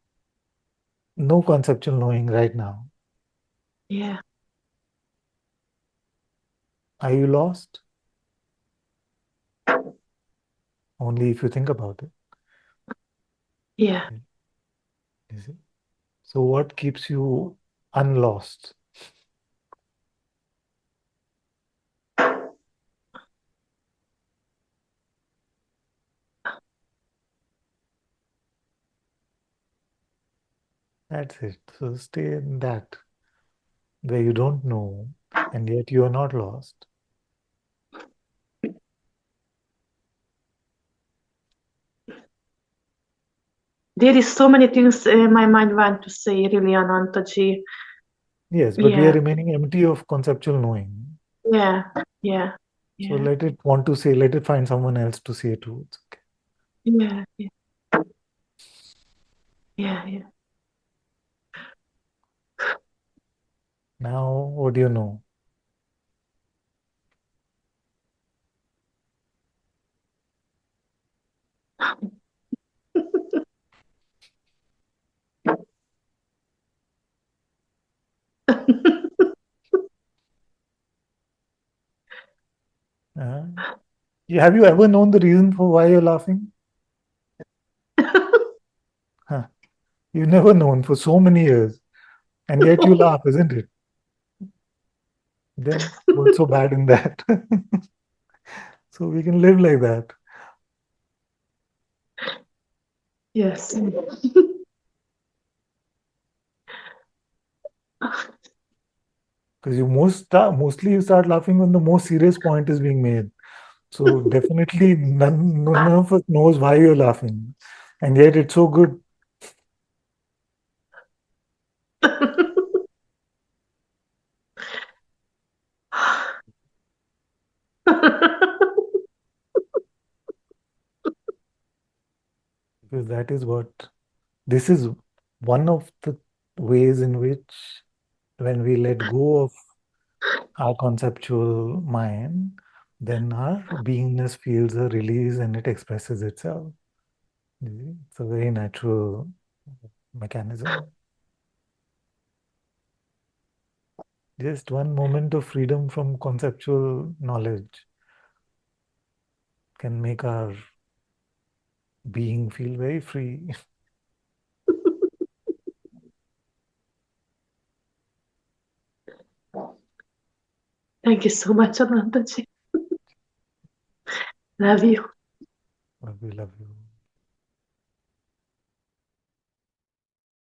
no conceptual knowing right now. Yeah, Are you lost? Only if you think about it. yeah. Is it? So what keeps you unlost? That's it. So stay in that where you don't know and yet you are not lost. There is so many things my mind want to say, really, Anantaji. Yes, but we are Yeah, remaining empty of conceptual knowing. yeah, yeah, So yeah, let it want to say, let it find someone else to say to. It's okay. yeah, yeah, yeah, yeah. Now, what do you know? Uh, have you ever known the reason for why you're laughing? Huh. You've never known for so many years, and yet you laugh, isn't it? Then what's so bad in that? So we can live like that. Yes. Because mostly you start laughing when the most serious point is being made. So definitely none of us knows why you're laughing, and yet it's so good. Because that is what this is one of the ways in which when we let go of our conceptual mind, then our beingness feels a release and it expresses itself. It's a very natural mechanism. Just one moment of freedom from conceptual knowledge can make our being feel very free. Thank you so much, Ananta-ji. Love you. We love you.